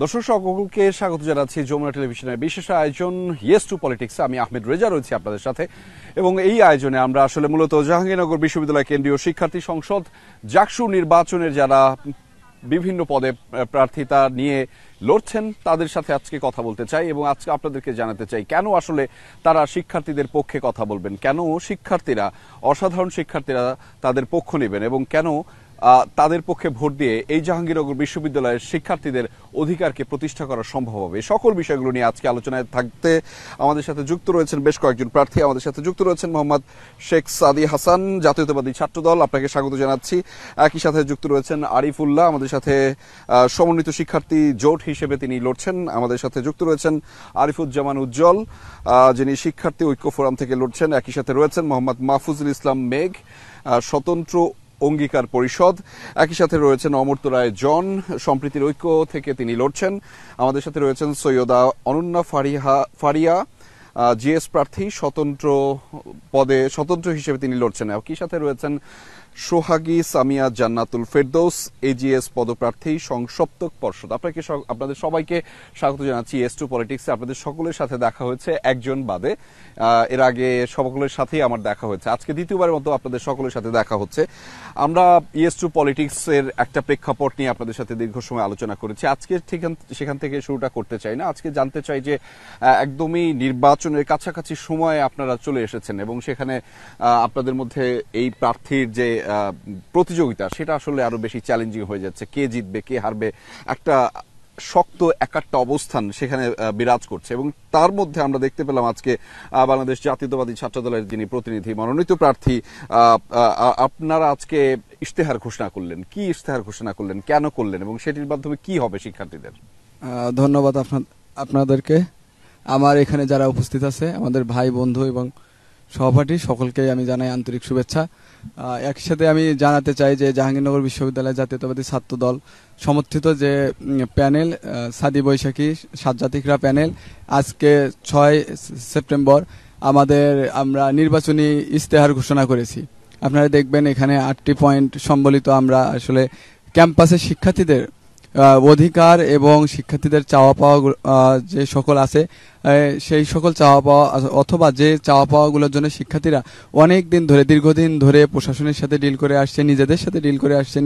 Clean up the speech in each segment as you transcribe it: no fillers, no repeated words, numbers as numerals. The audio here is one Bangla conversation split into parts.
দর্শক সকলকে স্বাগত জানাচ্ছি যমুনা টেলিভিশনের বিশেষ আয়োজন ইয়েস টু পলিটিক্স। আমি আহমেদ রেজা রয়েছি আপনাদের সাথে এবং এই আয়োজনে আমরা আসলে মূলত জাহাঙ্গীরনগর বিশ্ববিদ্যালয় কেন্দ্রীয় শিক্ষার্থী সংসদ জাকসু নির্বাচনের যারা বিভিন্ন পদে প্রার্থিতা নিয়ে লড়ছেন তাদের সাথে আজকে কথা বলতে চাই এবং আজকে আপনাদেরকে জানাতে চাই কেন আসলে তারা শিক্ষার্থীদের পক্ষে কথা বলবেন, কেন শিক্ষার্থীরা অসাধারণ শিক্ষার্থীরা তাদের পক্ষ নেবেন এবং কেন তাদের পক্ষে ভোট দিয়ে এই জাহাঙ্গীরনগর বিশ্ববিদ্যালয়ের শিক্ষার্থীদের অধিকারকে প্রতিষ্ঠা করা সম্ভব হবে। সকল বিষয়গুলো নিয়ে আজকে আলোচনায় থাকতে আমাদের সাথে যুক্ত রয়েছেন বেশ কয়েকজন প্রার্থী। আমাদের সাথে যুক্ত রয়েছেন মোহাম্মদ শেখ সাদি হাসান, জাতীয়তাবাদী ছাত্রদল, আপনাকে স্বাগত জানাচ্ছি। একই সাথে যুক্ত রয়েছেন আরিফুল্লাহ, আমাদের সাথে সমন্বিত শিক্ষার্থী জোট হিসেবে তিনি লড়ছেন। আমাদের সাথে যুক্ত রয়েছেন আরিফুজ্জামান উজ্জ্বল, যিনি শিক্ষার্থী ঐক্য ফোরাম থেকে লড়ছেন। একই সাথে রয়েছেন মোহাম্মদ মাহফুজুল ইসলাম মেঘ, স্বতন্ত্র অঙ্গীকার পরিষদ। একই সাথে রয়েছেন অমর্ত্য রায় জন, সম্প্রীতির ঐক্য থেকে তিনি লড়ছেন। আমাদের সাথে রয়েছেন সৈয়দা অনন্যা ফারিয়া, জিএস প্রার্থী, স্বতন্ত্র পদে স্বতন্ত্র হিসেবে তিনি লড়ছেন। একই সাথে রয়েছেন সোহাগী সামিয়া জান্নাতুল ফেরদৌস, এজিএস পদপ্রার্থী, সংসপ্তক পর্ষদ। আপনাদের সবাইকে স্বাগত জানাচ্ছি ইয়েস টু পলিটিক্সে। আপনাদের সকলের সাথে দেখা হয়েছে একজন বাদে, এর আগে সকলের সাথেই আমার দেখা হয়েছে, আজকে দ্বিতীয়বারের মতো আপনাদের সকলের সাথে দেখা হচ্ছে। আমরা ইয়েস টু পলিটিক্স এর একটা প্রেক্ষাপট নিয়ে আপনাদের সাথে দীর্ঘ সময় আলোচনা করেছি। আজকে ঠিক সেখান থেকে শুরুটা করতে চাই না, আজকে জানতে চাই যে একদমই নির্বাচনের কাছাকাছি সময়ে আপনারা চলে এসেছেন এবং সেখানে আপনাদের মধ্যে এই প্রার্থীর যে প্রতিযোগিতা সেটা আসলে আরো বেশি চ্যালেঞ্জিং হয়ে যাচ্ছে। কে জিতবে কে হারবে একটা শক্ত একাট্টা অবস্থান সেখানে বিরাজ করছে এবং তার মধ্যে আমরা দেখতে পেলাম আজকে বাংলাদেশ জাতীয়তাবাদী ছাত্রদলের যিনি প্রতিনিধি মনোনীত প্রার্থী, আপনারা আজকে ইশতেহার ঘোষণা করলেন। কি ইশতেহার ঘোষণা করলেন, কেন করলেন এবং সেটির মাধ্যমে কি হবে শিক্ষার্থীদের? ধন্যবাদ আপনাদেরকে। আমার এখানে যারা উপস্থিত আছে আমাদের ভাই বন্ধু এবং সহপাঠী সকলকে আমি জানাই আন্তরিক শুভেচ্ছা। একসাথে আমি জানাতে চাই যে জাহাঙ্গীরনগর বিশ্ববিদ্যালয় জাতীয়তাবাদী ছাত্রদল সমর্থিত যে প্যানেল সাদি বৈশাখী সাতজাতিকরা প্যানেল, আজকে 6 সেপ্টেম্বর আমরা নির্বাচনী ইশতেহার ঘোষণা করেছি। আপনারা দেখবেন এখানে 8টি পয়েন্ট সম্বলিত আমরা আসলে ক্যাম্পাসের শিক্ষার্থীদের অধিকার এবং শিক্ষার্থীদের চাওয়া পাওয়া যে সকল আছে সেই সকল চাওয়া পাওয়া অথবা যে চাওয়া পাওয়াগুলোর জন্য শিক্ষার্থীরা অনেক দিন ধরে দীর্ঘদিন ধরে প্রশাসনের সাথে ডিল করে আসছে, নিজেদের সাথে ডিল করে আসছে,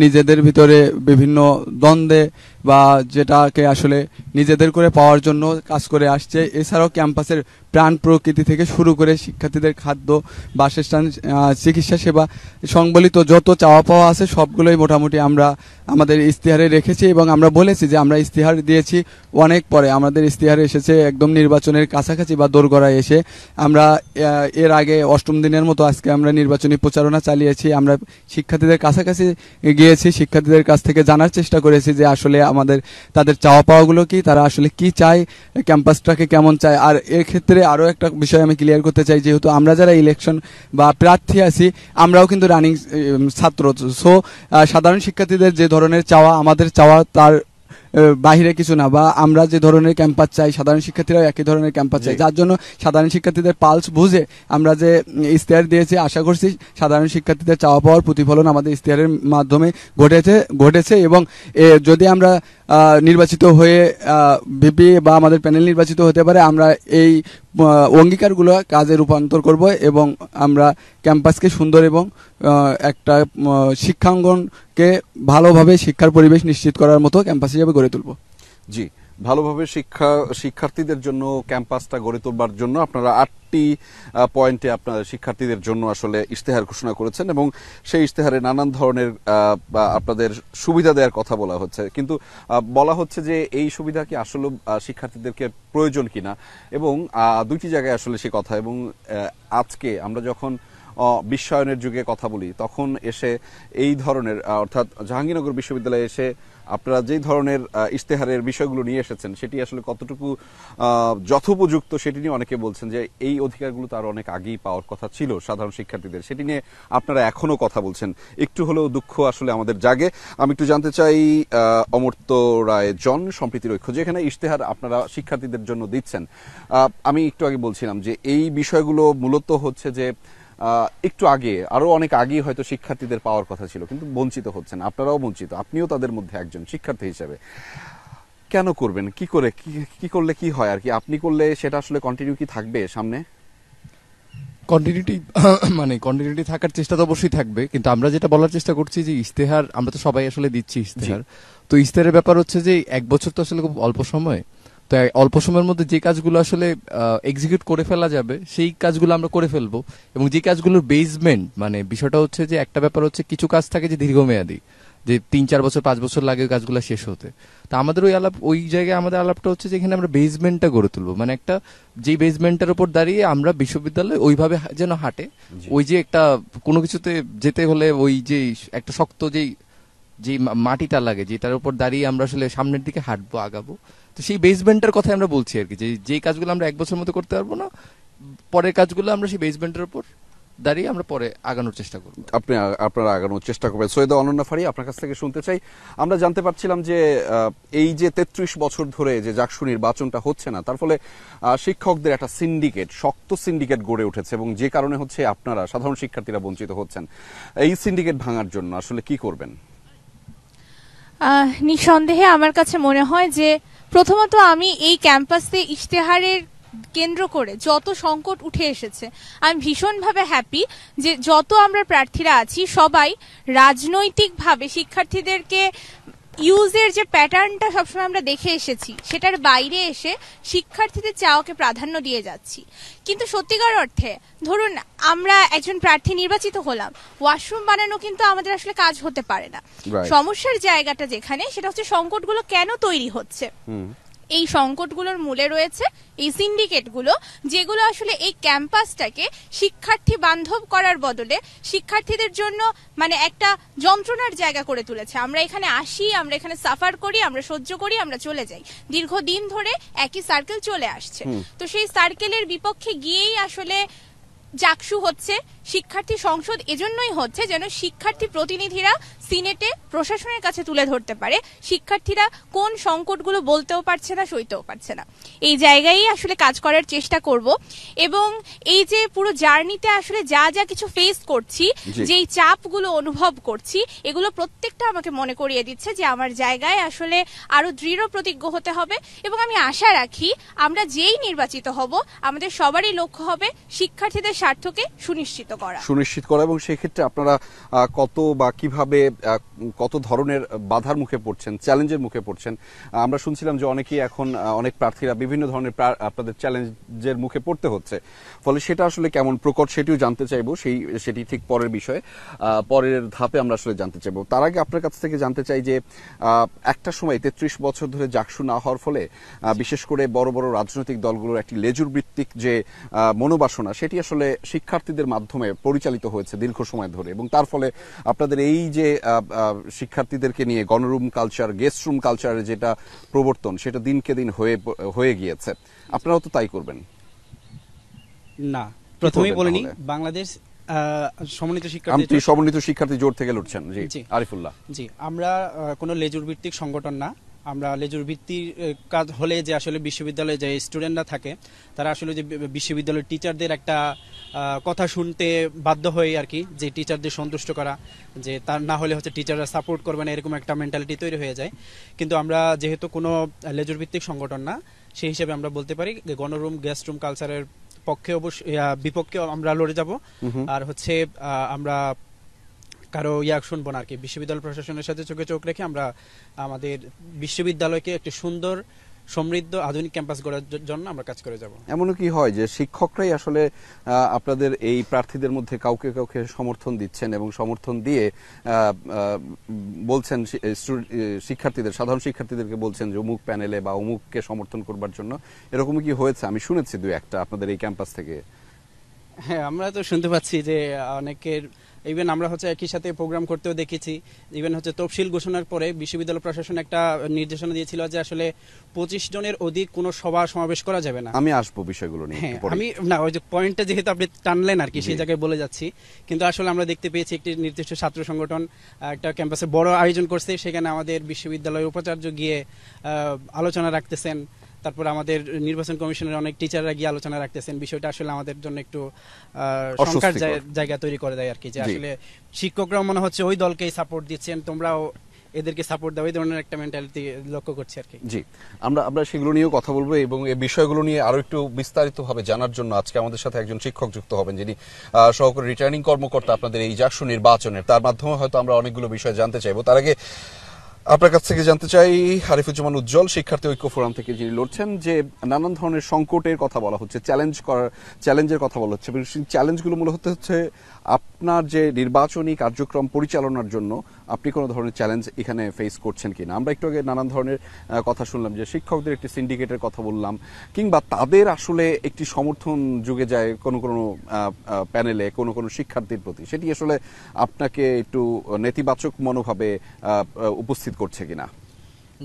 নিজেদের ভিতরে বিভিন্ন দ্বন্দ্বে বা যেটাকে আসলে নিজেদের করে পাওয়ার জন্য কাজ করে আসছে। এছাড়াও ক্যাম্পাসের প্রাণ প্রকৃতি থেকে শুরু করে শিক্ষার্থীদের খাদ্য, বাসস্থান, চিকিৎসা সেবা সংবলিত যত চাওয়া পাওয়া আছে সবগুলোই মোটামুটি আমরা আমাদের ইশতেহারে রেখেছি এবং আমরা বলেছি যে আমরা ইশতেহার দিয়েছি অনেক পরে, আমাদের ইশতেহারে এসেছে একদম নির্বাচনের কাছাকাছি বা দোরগোড়ায় এসে। আমরা এর আগে 8ম দিনের মতো আজকে আমরা নির্বাচনী প্রচারণা চালিয়েছি। আমরা শিক্ষার্থীদের কাছাকাছি গিয়েছি, শিক্ষার্থীদের কাছ থেকে জানার চেষ্টা করেছি যে আসলে তাদের চাওয়া পাওয়াগুলো কি, তারা আসলে কি চায়, ক্যাম্পাসটাকে কেমন চায়। আর এর ক্ষেত্রে আরও একটা বিষয় আমি ক্লিয়ার করতে চাই, যেহেতু আমরা যারা ইলেকশন বা প্রার্থী আছি আমরাও কিন্তু রানিং ছাত্র, সো সাধারণ শিক্ষার্থীদের যে ধরনের চাওয়া আমাদের চাওয়া তার বাহিরে কিছু না, বা আমরা যে ধরনের ক্যাম্পাস চাই সাধারণ শিক্ষার্থীরাও একই ধরনের ক্যাম্পাস চাই, যার জন্য সাধারণ শিক্ষার্থীদের পালস বুঝে আমরা যে ইশতেহার দিয়েছি আশা করছি সাধারণ শিক্ষার্থীদের চাওয়া পাওয়ার প্রতিফলন আমাদের ইশতেহারের মাধ্যমে ঘটেছে এবং যদি আমরা নির্বাচিত হয়ে ভিপি বা আমাদের প্যানেল নির্বাচিত হতে পারে আমরা এই অঙ্গীকারগুলো কাজে রূপান্তর করব এবং আমরা ক্যাম্পাসকে সুন্দর এবং একটা শিক্ষাঙ্গনকে ভালোভাবে শিক্ষার পরিবেশ নিশ্চিত করার মতো ক্যাম্পাস হিসেবে গড়ে তুলব। জি, ভালোভাবে শিক্ষার্থীদের জন্য ক্যাম্পাসটা গড়ে তোলবার জন্য আপনারা 8টি পয়েন্টে আপনার শিক্ষার্থীদের জন্য আসলে ইশতেহার ঘোষণা করেছেন এবং সেই ইশতেহারে নানান ধরনের আপনাদের সুবিধা দেওয়ার কথা বলা হচ্ছে, কিন্তু বলা হচ্ছে যে এই সুবিধা কি আসলে শিক্ষার্থীদেরকে প্রয়োজন কিনা এবং 2টি জায়গায় আসলে সে কথা। এবং আজকে আমরা যখন বিশ্বায়নের যুগে কথা বলি তখন এসে এই ধরনের অর্থাৎ জাহাঙ্গীরনগর বিশ্ববিদ্যালয়ে এসে আপনারা যেই ধরনের ইশতেহারের বিষয়গুলো নিয়ে এসেছেন সেটি আসলে কতটুকু যথোপযুক্ত সেটি নিয়ে অনেকে বলছেন যে এই অধিকারগুলো তার অনেক আগেই পাওয়ার কথা ছিল সাধারণ শিক্ষার্থীদের, সেটি নিয়ে আপনারা এখনো কথা বলছেন। একটু হলেও দুঃখ আসলে আমাদের জাগে। আমি একটু জানতে চাই অমর্ত্য রায় জন, সম্প্রীতির ঐক্য, যেখানে ইশতেহার আপনারা শিক্ষার্থীদের জন্য দিচ্ছেন, আমি একটু আগে বলছিলাম যে এই বিষয়গুলো মূলত হচ্ছে যে একটু আগে আরো অনেক আগে হয়তো শিক্ষার্থীদের পাওয়ার কথা ছিল কিন্তু বঞ্চিত হচ্ছেন, আপনারাও বঞ্চিত, আপনিও তাদের মধ্যে একজন শিক্ষার্থী হিসেবে। কেন করবেন, কি করে, কি করলে কি হয় আর কি, আপনি করলে সেটা আসলে কন্টিনিউ কি থাকবে সামনে? কন্টিনিউটি মানে কন্টিনিউটি থাকার চেষ্টা তো অবশ্যই থাকবে, কিন্তু আমরা যেটা বলার চেষ্টা করছি যে ইশতেহার আমরা তো সবাই আসলে দিচ্ছি ইশতেহার। তো ইশতেহারের ব্যাপার হচ্ছে যে 1 বছর তো আসলে খুব অল্প সময়, তো অল্প সময়ের মধ্যে যে কাজগুলো আসলে এক্সিকিউট করে ফেলা যাবে সেই কাজগুলো আমরা করে ফেলবো। এবং যে কাজগুলোর বেসমেন্ট মানে বিষয়টা হচ্ছে যে একটা ব্যাপার হচ্ছে কিছু কাজ থাকে যে দীর্ঘমেয়াদী, যে 3-4 বছর 5 বছর লাগে ওই কাজগুলো শেষ হতে। তা আমাদের ওই জায়গায় আমাদের আলাপটা হচ্ছে যে এখানে আমরা বেসমেন্টটা গড়ে তুলবো, মানে একটা যে বেসমেন্টের উপর দাঁড়িয়ে আমরা বিশ্ববিদ্যালয় ওইভাবে যেন হাঁটে। ওই যে একটা কোনো কিছুতে যেতে হলে ওই যে একটা শক্ত যে মাটিটা লাগে যেটার উপর দাঁড়িয়ে আমরা আসলে সামনের দিকে হাঁটবো, আগাবো। তো সেই বেসমেন্টের কথা আমরা বলছি আর কি, যে কাজগুলো আমরা 1 বছর মধ্যে করতে পারবো না, পরের কাজগুলো আমরা সেই বেসমেন্টের উপর দাঁড়িয়ে আমরা পরে আগানোর চেষ্টা করবো। আপনারা আগানোর চেষ্টা করবেন। সৈয়দা অনন্যা ফারি, আপনার কাছ থেকে শুনতে চাই, আমরা জানতে পারছিলাম যে এই যে 33 বছর ধরে যে জাকসু নির্বাচনটা হচ্ছে না, তার ফলে শিক্ষকদের একটা সিন্ডিকেট, শক্ত সিন্ডিকেট গড়ে উঠেছে, এবং যে কারণে হচ্ছে আপনারা সাধারণ শিক্ষার্থীরা বঞ্চিত হচ্ছেন। এই সিন্ডিকেট ভাঙার জন্য আসলে কি করবেন? নিঃসন্দেহে আমার কাছে মনে হয় যে প্রথমত আমি এই ক্যাম্পাসে ইশতেহারের কেন্দ্র করে যত সংকট উঠে এসেছে, আমি ভীষণভাবে হ্যাপি যে যত আমরা প্রার্থীরা আছি সবাই রাজনৈতিকভাবে শিক্ষার্থীদেরকে ইউজের যে প্যাটার্নটা সবসময় আমরা দেখে এসেছি সেটার বাইরে এসে শিক্ষার্থীদের চাওয়াকে প্রাধান্য দিয়ে যাচ্ছি। কিন্তু সত্যিকার অর্থে ধরুন আমরা একজন প্রার্থী নির্বাচিত হলাম, ওয়াশরুম বানানো কিন্তু আমাদের আসলে কাজ হতে পারে না। সমস্যার জায়গাটা যেখানে সেটা হচ্ছে সংকটগুলো কেন তৈরি হচ্ছে। এই সংকটগুলোর মূলে রয়েছে এই সিন্ডিকেটগুলো, যেগুলো আসলে এই ক্যাম্পাসটাকে শিক্ষার্থী বান্ধব করার বদলে শিক্ষার্থীদের জন্য মানে একটা যন্ত্রণার জায়গা করে তুলেছে। আমরা এখানে আসি, আমরা এখানে সাফার করি, আমরা সহ্য করি, আমরা চলে যাই, দীর্ঘদিন ধরে একই সার্কেল চলে আসছে। তো সেই সার্কেলের বিপক্ষে গিয়েই আসলে জাকসু হচ্ছে, শিক্ষার্থী সংসদ এজন্যই হচ্ছে যেন শিক্ষার্থী প্রতিনিধিরা সিনেটে প্রশাসনের কাছে তুলে ধরতে পারে শিক্ষার্থীরা কোন সংকটগুলো বলতেও পারছে না, সইতেও পারছে না। এই জায়গায় আসলে কাজ করার চেষ্টা করব। এবং এই যে পুরো জার্নিতে আসলে যা যা কিছু ফেস করছি, যেই চাপগুলো অনুভব করছি, এগুলো প্রত্যেকটা আমাকে মনে করিয়ে দিচ্ছে যে আমার জায়গায় আসলে আরো দৃঢ় প্রতিজ্ঞ হতে হবে। এবং আমি আশা রাখি আমরা যেই নির্বাচিত হব আমাদের সবারই লক্ষ্য হবে শিক্ষার্থীদের স্বার্থকে সুনিশ্চিত করা। এবং সেই ক্ষেত্রে আপনারা কত বা কিভাবে কত ধরনের বাধার মুখে পড়ছেন, চ্যালেঞ্জের মুখে পড়ছেন? আমরা শুনছিলাম যে অনেকেই এখন অনেক প্রার্থীরা বিভিন্ন ধরনের আপনাদের চ্যালেঞ্জের মুখে পড়তে হচ্ছে, ফলে সেটা আসলে কেমন প্রকট সেটিও জানতে চাইবো। সেটি ঠিক পরের বিষয়, পরের ধাপে আমরা আসলে জানতে চাইবো। তার আগে আপনার কাছ থেকে জানতে চাই যে একটা সময় 33 বছর ধরে জাকসু না হওয়ার ফলে বিশেষ করে বড় বড় রাজনৈতিক দলগুলোর একটি লেজুর ভিত্তিক যে মনোবাসনা, সেটি আসলে শিক্ষার্থীদের মাধ্যমে পরিচালিত হয়েছে দীর্ঘ সময় ধরে, এবং তার ফলে আপনাদের এই যে শিক্ষার্থীদেরকে নিয়ে গণরুম কালচার, গেস্ট রুম কালচারের যেটা প্রবর্তন, সেটা দিনকে দিন হয়ে গিয়েছে। আপনারাও তো তাই করবেন না? প্রথমেই বলিনি, বাংলাদেশ সমন্বিত শিক্ষার্থী জোট থেকে লড়ছেন। জি আরিফুল্লাহ। জি, আমরা কোনো লেজুর ভিত্তিক সংগঠন না। আমরা লেজুর ভিত্তির কাজ হলে যে আসলে বিশ্ববিদ্যালয়ে যে স্টুডেন্টরা থাকে তারা আসলে যে বিশ্ববিদ্যালয়ের টিচারদের একটা কথা শুনতে বাধ্য হয় আর কি, যে টিচারদের সন্তুষ্ট করা, যে তার না হলে হচ্ছে টিচাররা সাপোর্ট করবে না, এরকম একটা মেন্টালিটি তৈরি হয়ে যায়। কিন্তু আমরা যেহেতু কোনো লেজুর ভিত্তিক সংগঠন না, সেই হিসেবে আমরা বলতে পারি গণরুম গেস্ট রুম কালচারের পক্ষে অবশ্যই বিপক্ষে আমরা লড়ে যাব। আর হচ্ছে আমরা কারো শুনবো না আর কি। বিশ্ববিদ্যালয় প্রশাসনের সাথে চোখে চোখ রেখে আমরা আমাদের বিশ্ববিদ্যালয়কে একটি সুন্দর সমৃদ্ধ আধুনিক ক্যাম্পাস গড়ার জন্য আমরা কাজ করে যাব। এমনও কি হয় যে শিক্ষকরাই আসলে আপনাদের এই প্রার্থীদের মধ্যে কাউকে কাউকে সমর্থন দিচ্ছেন এবং সমর্থন দিয়ে বলছেন শিক্ষার্থীদের, সাধারণ শিক্ষার্থীদেরকে বলছেন যে অমুক প্যানেলে বা অমুককে সমর্থন করবার জন্য? এরকম কি হয়েছে? আমি শুনেছি 2-1টা আপনাদের এই ক্যাম্পাস থেকে। হ্যাঁ, আমরা তো শুনতে পাচ্ছি যে অনেকের, ইভেন আমরা হচ্ছে একই সাথে প্রোগ্রাম করতেও দেখেছি। ইভেন হচ্ছে তফসিল ঘোষণার পরে বিশ্ববিদ্যালয় প্রশাসন একটা নির্দেশনা দিয়েছিল যে আসলে 25 জনের অধিক কোনো সভা সমাবেশ করা যাবে না। আমি আসবো বিষয়গুলো নিয়ে। হ্যাঁ, আমি না, ওই যে পয়েন্টটা যেহেতু আপনি টানলেন আর কি, সেই জায়গায় বলে যাচ্ছি। কিন্তু আসলে আমরা দেখতে পেয়েছি একটি নির্দিষ্ট ছাত্র সংগঠন একটা ক্যাম্পাসে বড় আয়োজন করছে, সেখানে আমাদের বিশ্ববিদ্যালয়ের উপাচার্য গিয়ে আলোচনা রাখতেছেন। তারপর আমাদের নির্বাচন কমিশনের অনেক টিচাররা গিয়ে আলোচনা রাখতেছেন। বিষয়টা আসলে আমাদের জন্য একটু শঙ্কার জায়গা তৈরি করে দেয় আর কি, যে আসলে শিক্ষকরাও মনে হচ্ছে ওই দলকেই সাপোর্ট দিচ্ছেন, তোমরাও এদেরকে সাপোর্ট দেওয়া, এই ধরনের একটা মেন্টালিটি লক্ষ্য করছি আর কি। জি, আমরা আমরা সেগুলো নিয়েও কথা বলবো এবং এই বিষয়গুলো নিয়ে আরো একটু বিস্তারিতভাবে জানার জন্য আজকে আমাদের সাথে একজন শিক্ষক যুক্ত হবেন, যিনি সহকারী রিটার্নিং কর্মকর্তা আপনাদের এই জাকসু নির্বাচনের। তার মাধ্যমে হয়তো আমরা অনেকগুলো বিষয় জানতে চাইবো। তার আগে আপনার কাছ থেকে জানতে চাই, আরিফুজ্জামান উজ্জ্বল শিক্ষার্থী ঐক্য ফোরাম থেকে যিনি লড়ছেন, যে নানান ধরনের সংকটের কথা বলা হচ্ছে, চ্যালেঞ্জের কথা বলা হচ্ছে, সেই চ্যালেঞ্জগুলো মূলত হচ্ছে আপনার যে নির্বাচনী কার্যক্রম পরিচালনার জন্য আপনি কোনো ধরনের চ্যালেঞ্জ এখানে ফেস করছেন কিনা। আমরা একটু আগে নানান ধরনের কথা শুনলাম, যে শিক্ষকদের একটি সিন্ডিকেটের কথা বললাম, কিংবা তাদের আসলে একটি সমর্থন যুগে যায় কোনো কোনো প্যানেলে কোনো কোনো শিক্ষার্থীর প্রতি, সেটি আসলে আপনাকে একটু নেতিবাচক মনোভাবে উপস্থিত করছে কিনা।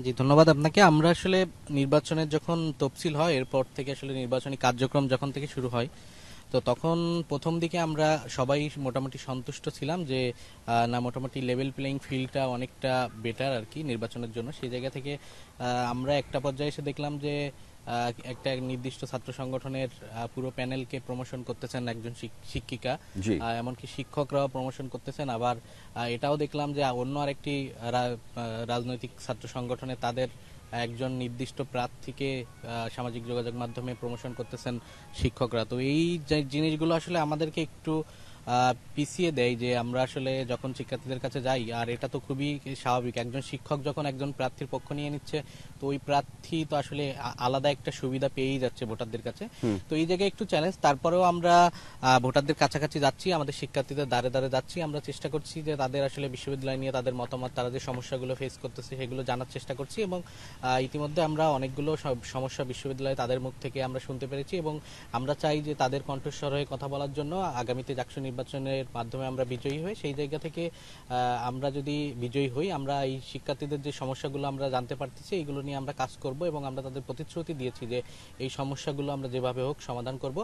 জি, ধন্যবাদ আপনাকে। আমরা আসলে নির্বাচনের যখন তফসিল হয় এরপর থেকে আসলে নির্বাচনী কার্যক্রম যখন থেকে শুরু হয়, তো তখন প্রথম দিকে আমরা সবাই মোটামুটি সন্তুষ্ট ছিলাম যে না, মোটামুটি লেভেল প্লেইং ফিল্ডটা অনেকটা বেটার আর কি নির্বাচনের জন্য। সেই জায়গা থেকে আমরা একটা পর্যায়ে এসে দেখলাম যে একটা নির্দিষ্ট ছাত্র সংগঠনের পুরো প্যানেলকে প্রমোশন করতেছেন একজন শিক্ষিকা, এমনকি শিক্ষকরাও প্রমোশন করতেছেন। আবার এটাও দেখলাম যে অন্য আরেকটি রাজনৈতিক ছাত্র সংগঠনে তাদের একজন নির্দিষ্ট প্রার্থীকে সামাজিক যোগাযোগ মাধ্যমে প্রমোশন করতেছেন শিক্ষকরা। তো এই জিনিসগুলো আসলে আমাদেরকে একটু পিছিয়ে দেয়, যে আমরা আসলে যখন শিক্ষার্থীদের কাছে যাই, আর এটা তো খুবই স্বাভাবিক, একজন শিক্ষক যখন একজন প্রার্থীর পক্ষ নিয়ে নিচ্ছে, তো ওই প্রার্থী তো আসলে আলাদা একটা সুবিধা পেয়েই যাচ্ছে ভোটারদের কাছে। তো এই জায়গায় একটু চ্যালেঞ্জ। তারপরেও আমরা ভোটারদের কাছাকাছি যাচ্ছি, আমাদের শিক্ষার্থীদের দ্বারে দ্বারে যাচ্ছি, আমরা চেষ্টা করছি যে তাদের আসলে বিশ্ববিদ্যালয় নিয়ে তাদের মতামত, তারা যে সমস্যাগুলো ফেস করতেছে সেগুলো জানার চেষ্টা করছি। এবং ইতিমধ্যে আমরা অনেকগুলো সমস্যা বিশ্ববিদ্যালয়ে তাদের মুখ থেকে আমরা শুনতে পেরেছি, এবং আমরা চাই যে তাদের কণ্ঠস্বর হয়ে কথা বলার জন্য আগামীতে জাকসু নির্বাচনের মাধ্যমে আমরা বিজয়ী হই। সেই জায়গা থেকে আমরা যদি বিজয়ী হই, আমরা এই শিক্ষার্থীদের যে সমস্যাগুলো আমরা জানতে পারতেছি এইগুলো নিয়ে আমরা কাজ করব, এবং আমরা তাদের প্রতিশ্রুতি দিয়েছি যে এই সমস্যাগুলো আমরা যেভাবে হোক সমাধান করব।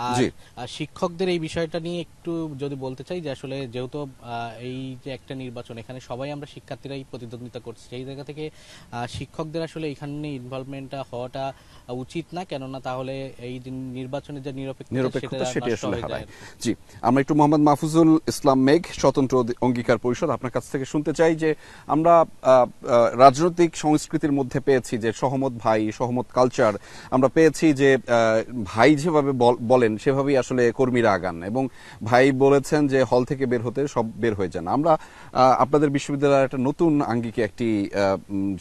আর শিক্ষকদের এই বিষয়টা নিয়ে একটু যদি বলতে চাই, যে আসলে যেহেতু এই যে একটা নির্বাচন, এখানে সবাই আমরা শিক্ষার্থীরাই প্রতিদ্বন্দ্বিতা করছি, সেই জায়গা থেকে শিক্ষকদের আসলে এখানে ইনভলভমেন্টটা হওয়াটা উচিত না, কেননা তাহলে এই নির্বাচনের যে নিরপেক্ষতা সেটি আসলে হারায়। জি, আমরা একটু মোহাম্মদ মাহফুজুল ইসলাম মেঘ, স্বতন্ত্র অঙ্গীকার পরিষদ, আপনার কাছ থেকে শুনতে চাই যে আমরা রাজনৈতিক সংস্কৃতির মধ্যে পেয়েছি যে সহমত ভাই, সহমত কালচার, আমরা পেয়েছি যে ভাই যেভাবে বলেন সেভাবেই আসলে কর্মীরা আগান, এবং ভাই বলেছেন যে হল থেকে বের হতে সব বের হয়ে যান। আমরা আপনাদের বিশ্ববিদ্যালয়ের একটা নতুন আঙ্গিকে একটি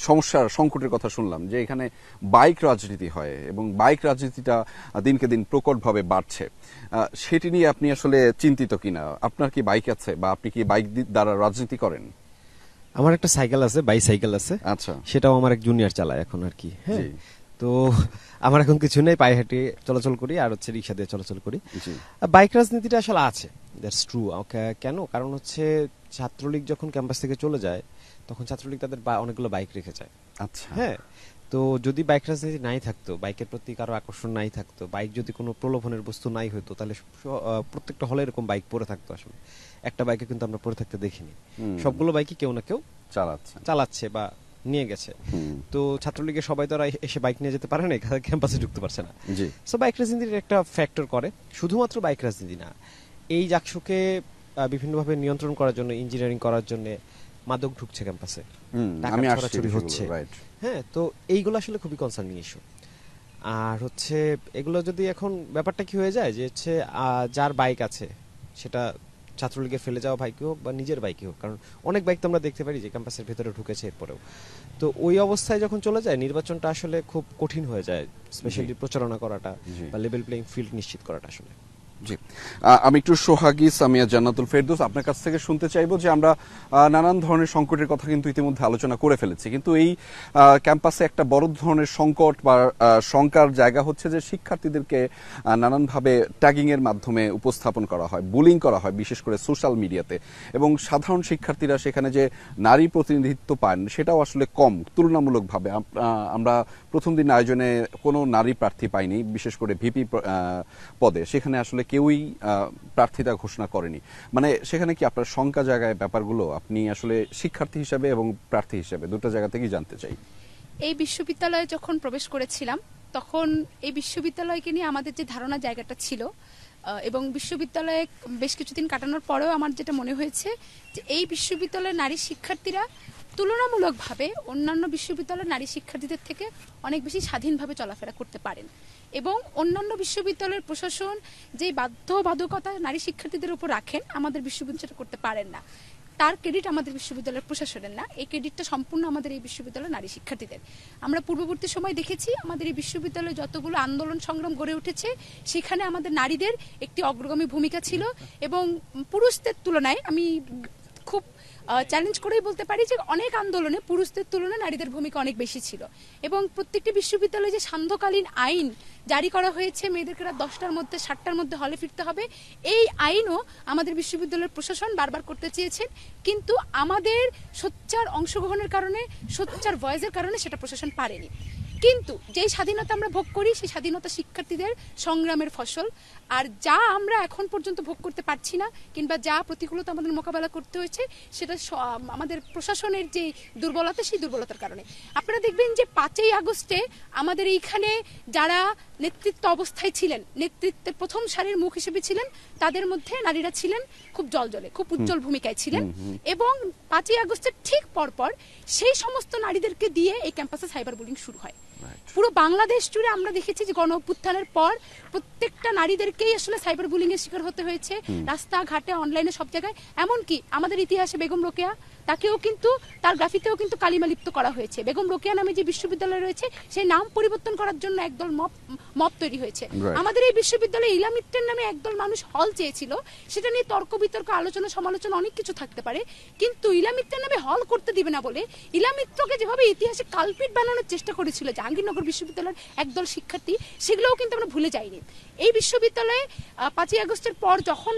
সমস্যার সংকটের কথা শুনলাম, যে এখানে বাইক রাজনীতি হয় এবং বাইক রাজনীতিটা দিনকে দিন প্রকটভাবে বাড়ছে। সেটি নিয়ে আপনি আসলে চিন্তিত কিনা? আপনার কি বাইক আছে, বা আপনি কি বাইক দ্বারা রাজনীতি করেন? আমার একটা সাইকেল আছে, বাইসাইকেল আছে। আচ্ছা, সেটাও আমার এক জুনিয়র চালায় এখন আর কি। হ্যাঁ, তো আমার এখন কিছু নেই, পায়ে হেঁটে চলাচল করি, আর হচ্ছে রিক্সা দিয়ে চলাচল করি। বাইক রাজনীতিটা আসলে আছে, দ্যাটস ট্রু। কেন? কারণ হচ্ছে ছাত্রলীগ যখন ক্যাম্পাস থেকে চলে যায়, তখন ছাত্রলীগ তাদের অনেকগুলো বাইক রেখে যায়। আচ্ছা, হ্যাঁ, তো যদি বাইক রাজনীতি নাই থাকতো, বাইকের প্রতি কারো আকর্ষণ নাই থাকতো, বাইক যদি কোনো প্রলোভনের বস্তু নাই হতো, তাহলে প্রত্যেকটা হলে এরকম বাইক পরে থাকতো। আসলে একটা বাইকে কিন্তু আমরা পরে থাকতে দেখিনি, সবগুলো বাইকই কেউ না কেউ চালাচ্ছে বা নিয়ে গেছে। তো ছাত্রলীগের সবাই তো এসে বাইক নিয়ে যেতে পারে না, ক্যাম্পাসে ঢুকতে পারছে না। সো বাইক রাজনীতির একটা ফ্যাক্টর করে। শুধুমাত্র বাইক রাজনীতি না, এই জাকসুকে বিভিন্নভাবে নিয়ন্ত্রণ করার জন্য, ইঞ্জিনিয়ারিং করার জন্য মাদক ঢুকছে ক্যাম্পাসে, টাকা ছড়াছড়ি হচ্ছে। হ্যাঁ, তো এইগুলো আসলে খুবই কনসার্নিং ইস্যু। আর হচ্ছে এগুলো যদি এখন ব্যাপারটা কি হয়ে যায়, যে হচ্ছে যার বাইক আছে, সেটা ছাত্রলীগে ফেলে যাওয়া বাইকই হোক বা নিজের বাইকই হোক, কারণ অনেক বাইক তো আমরা দেখতে পারি যে ক্যাম্পাসের ভেতরে ঢুকেছে এরপরেও। তো ওই অবস্থায় যখন চলে যায়, নির্বাচনটা আসলে খুব কঠিন হয়ে যায়, স্পেশালি প্রচারণা করাটা বা লেভেল প্লেইং ফিল্ড নিশ্চিত করাটা আসলে। জি, আমি একটু সোহাগী সামিয়া জান্নাতুল ফেরদৌস আপনার কাছ থেকে শুনতে চাইবো, যে আমরা নানান ধরনের সংকটের কথা কিন্তু ইতিমধ্যে আলোচনা করে ফেলেছি, কিন্তু এই ক্যাম্পাসে একটা বড় ধরনের সংকট বা শঙ্কার জায়গা হচ্ছে যে শিক্ষার্থীদেরকে নানানভাবে ট্যাগিং এর মাধ্যমে উপস্থাপন করা হয়, বুলিং করা হয়, বিশেষ করে সোশ্যাল মিডিয়াতে, এবং সাধারণ শিক্ষার্থীরা সেখানে যে নারী প্রতিনিধিত্ব পান সেটাও আসলে কম তুলনামূলকভাবে। আমরা প্রথম দিন আয়োজনে কোনো নারী প্রার্থী পাইনি, বিশেষ করে ভিপি পদে সেখানে আসলে কেউই প্রার্থিতা ঘোষণা করেনি। মানে সেখানে কি আপনার শঙ্কা জায়গায় ব্যাপারগুলো, আপনি আসলে শিক্ষার্থী হিসেবে এবং প্রার্থী হিসেবে দুটো জায়গা থেকেই জানতে চাই। এই বিশ্ববিদ্যালয়ে যখন প্রবেশ করেছিলাম, তখন এই বিশ্ববিদ্যালয়কে নিয়ে আমাদের যে ধারণা জায়গাটা ছিল, এবং বিশ্ববিদ্যালয়ে বেশ কিছুদিন কাটানোর পরেও আমার যেটা মনে হয়েছে যে এই বিশ্ববিদ্যালয়ের নারী শিক্ষার্থীরা তুলনামূলকভাবে অন্যান্য বিশ্ববিদ্যালয়ের নারী শিক্ষার্থীদের থেকে অনেক বেশি স্বাধীনভাবে চলাফেরা করতে পারেন এবং অন্যান্য বিশ্ববিদ্যালয়ের প্রশাসন যে বাধ্যবাধকতা নারী শিক্ষার্থীদের উপর রাখেন আমাদের বিশ্ববিদ্যালয় করতে পারেন না। তার ক্রেডিট আমাদের বিশ্ববিদ্যালয়ের প্রশাসনের না, এই ক্রেডিটটা সম্পূর্ণ আমাদের এই বিশ্ববিদ্যালয়ের নারী শিক্ষার্থীদের। আমরা পূর্ববর্তী সময় দেখেছি আমাদের এই বিশ্ববিদ্যালয়ে যতগুলো আন্দোলন সংগ্রাম গড়ে উঠেছে সেখানে আমাদের নারীদের একটি অগ্রগামী ভূমিকা ছিল এবং পুরুষদের তুলনায় আমি খুব চ্যালেঞ্জ করেই বলতে পারি যে অনেক আন্দোলনে পুরুষদের তুলনায় নারীদের ভূমিকা অনেক বেশি ছিল এবং প্রত্যেকটি বিশ্ববিদ্যালয়ে যে সান্ধ্যকালীন আইন জারি করা হয়েছে মেয়েদেরকে রাত 10টার মধ্যে 7টার মধ্যে হলে ফিরতে হবে, এই আইনও আমাদের বিশ্ববিদ্যালয়ের প্রশাসন বারবার করতে চেয়েছেন, কিন্তু আমাদের সোচ্চার অংশগ্রহণের কারণে সোচ্চার ভয়েসের কারণে সেটা প্রশাসন পারেনি। কিন্তু যেই স্বাধীনতা আমরা ভোগ করি সেই স্বাধীনতা শিক্ষার্থীদের সংগ্রামের ফসল, আর যা আমরা এখন পর্যন্ত ভোগ করতে পারছি না কিংবা যা প্রতিকূলতা আমাদের মোকাবেলা করতে হয়েছে সেটা আমাদের প্রশাসনের যে দুর্বলতা সেই দুর্বলতার কারণে। আপনারা দেখবেন যে 5ই আগস্টে আমাদের এইখানে যারা নেতৃত্ব অবস্থায় ছিলেন, নেতৃত্বের প্রথম সারির মুখ হিসেবে ছিলেন, তাদের মধ্যে নারীরা ছিলেন খুব জ্বলজ্বলে, খুব উজ্জ্বল ভূমিকায় ছিলেন এবং 5ই আগস্টের ঠিক পরপর সেই সমস্ত নারীদেরকে দিয়ে এই ক্যাম্পাসে সাইবার বুলিং শুরু হয়। পুরো বাংলাদেশ জুড়ে আমরা দেখেছি যে গণ অভ্যুত্থানের পর প্রত্যেকটা নারীদেরকেই আসলে সাইবার বুলিং এর শিকার হতে হয়েছে, রাস্তাঘাটে, অনলাইনে, সব জায়গায়। এমনকি আমাদের ইতিহাসে বেগম রোকেয়া, তাকেও কিন্তু তার গ্রাফিতেও কিন্তু কালিমা লিপ্ত করা হয়েছে। বেগম রোকেয়া নামে যে বিশ্ববিদ্যালয় রয়েছে সেই নাম পরিবর্তন করার জন্য একদল মব তৈরি হয়েছে। আমাদের এই বিশ্ববিদ্যালয়ে ইলামিত্রের নামে একদল মানুষ হল চেয়েছিল, সেটা নিয়ে তর্ক বিতর্ক, আলোচনা সমালোচনা অনেক কিছু থাকতে পারে, কিন্তু ইলামিত্রের নামে হল করতে দিবে না বলে ইলামিত্রকে যেভাবে ইতিহাসে কালপিট বানানোর চেষ্টা করেছিল জাহাঙ্গীরনগর বিশ্ববিদ্যালয়ের একদল শিক্ষার্থী, সেগুলোও কিন্তু আমরা ভুলে যাইনি। এই বিশ্ববিদ্যালয়ে 5ই আগস্টের পর যখন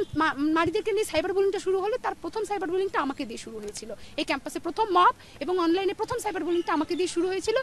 নারীদেরকে নিয়ে সাইবার বুলিংটা শুরু হলো, তার প্রথম সাইবার বুলিংটা আমাকে দিয়ে শুরু হয়েছিল। এই ক্যাম্পাসে প্রথম মব এবং অনলাইনে প্রথম সাইবার বুলিংটা আমাকে দিয়ে শুরু হয়েছিল।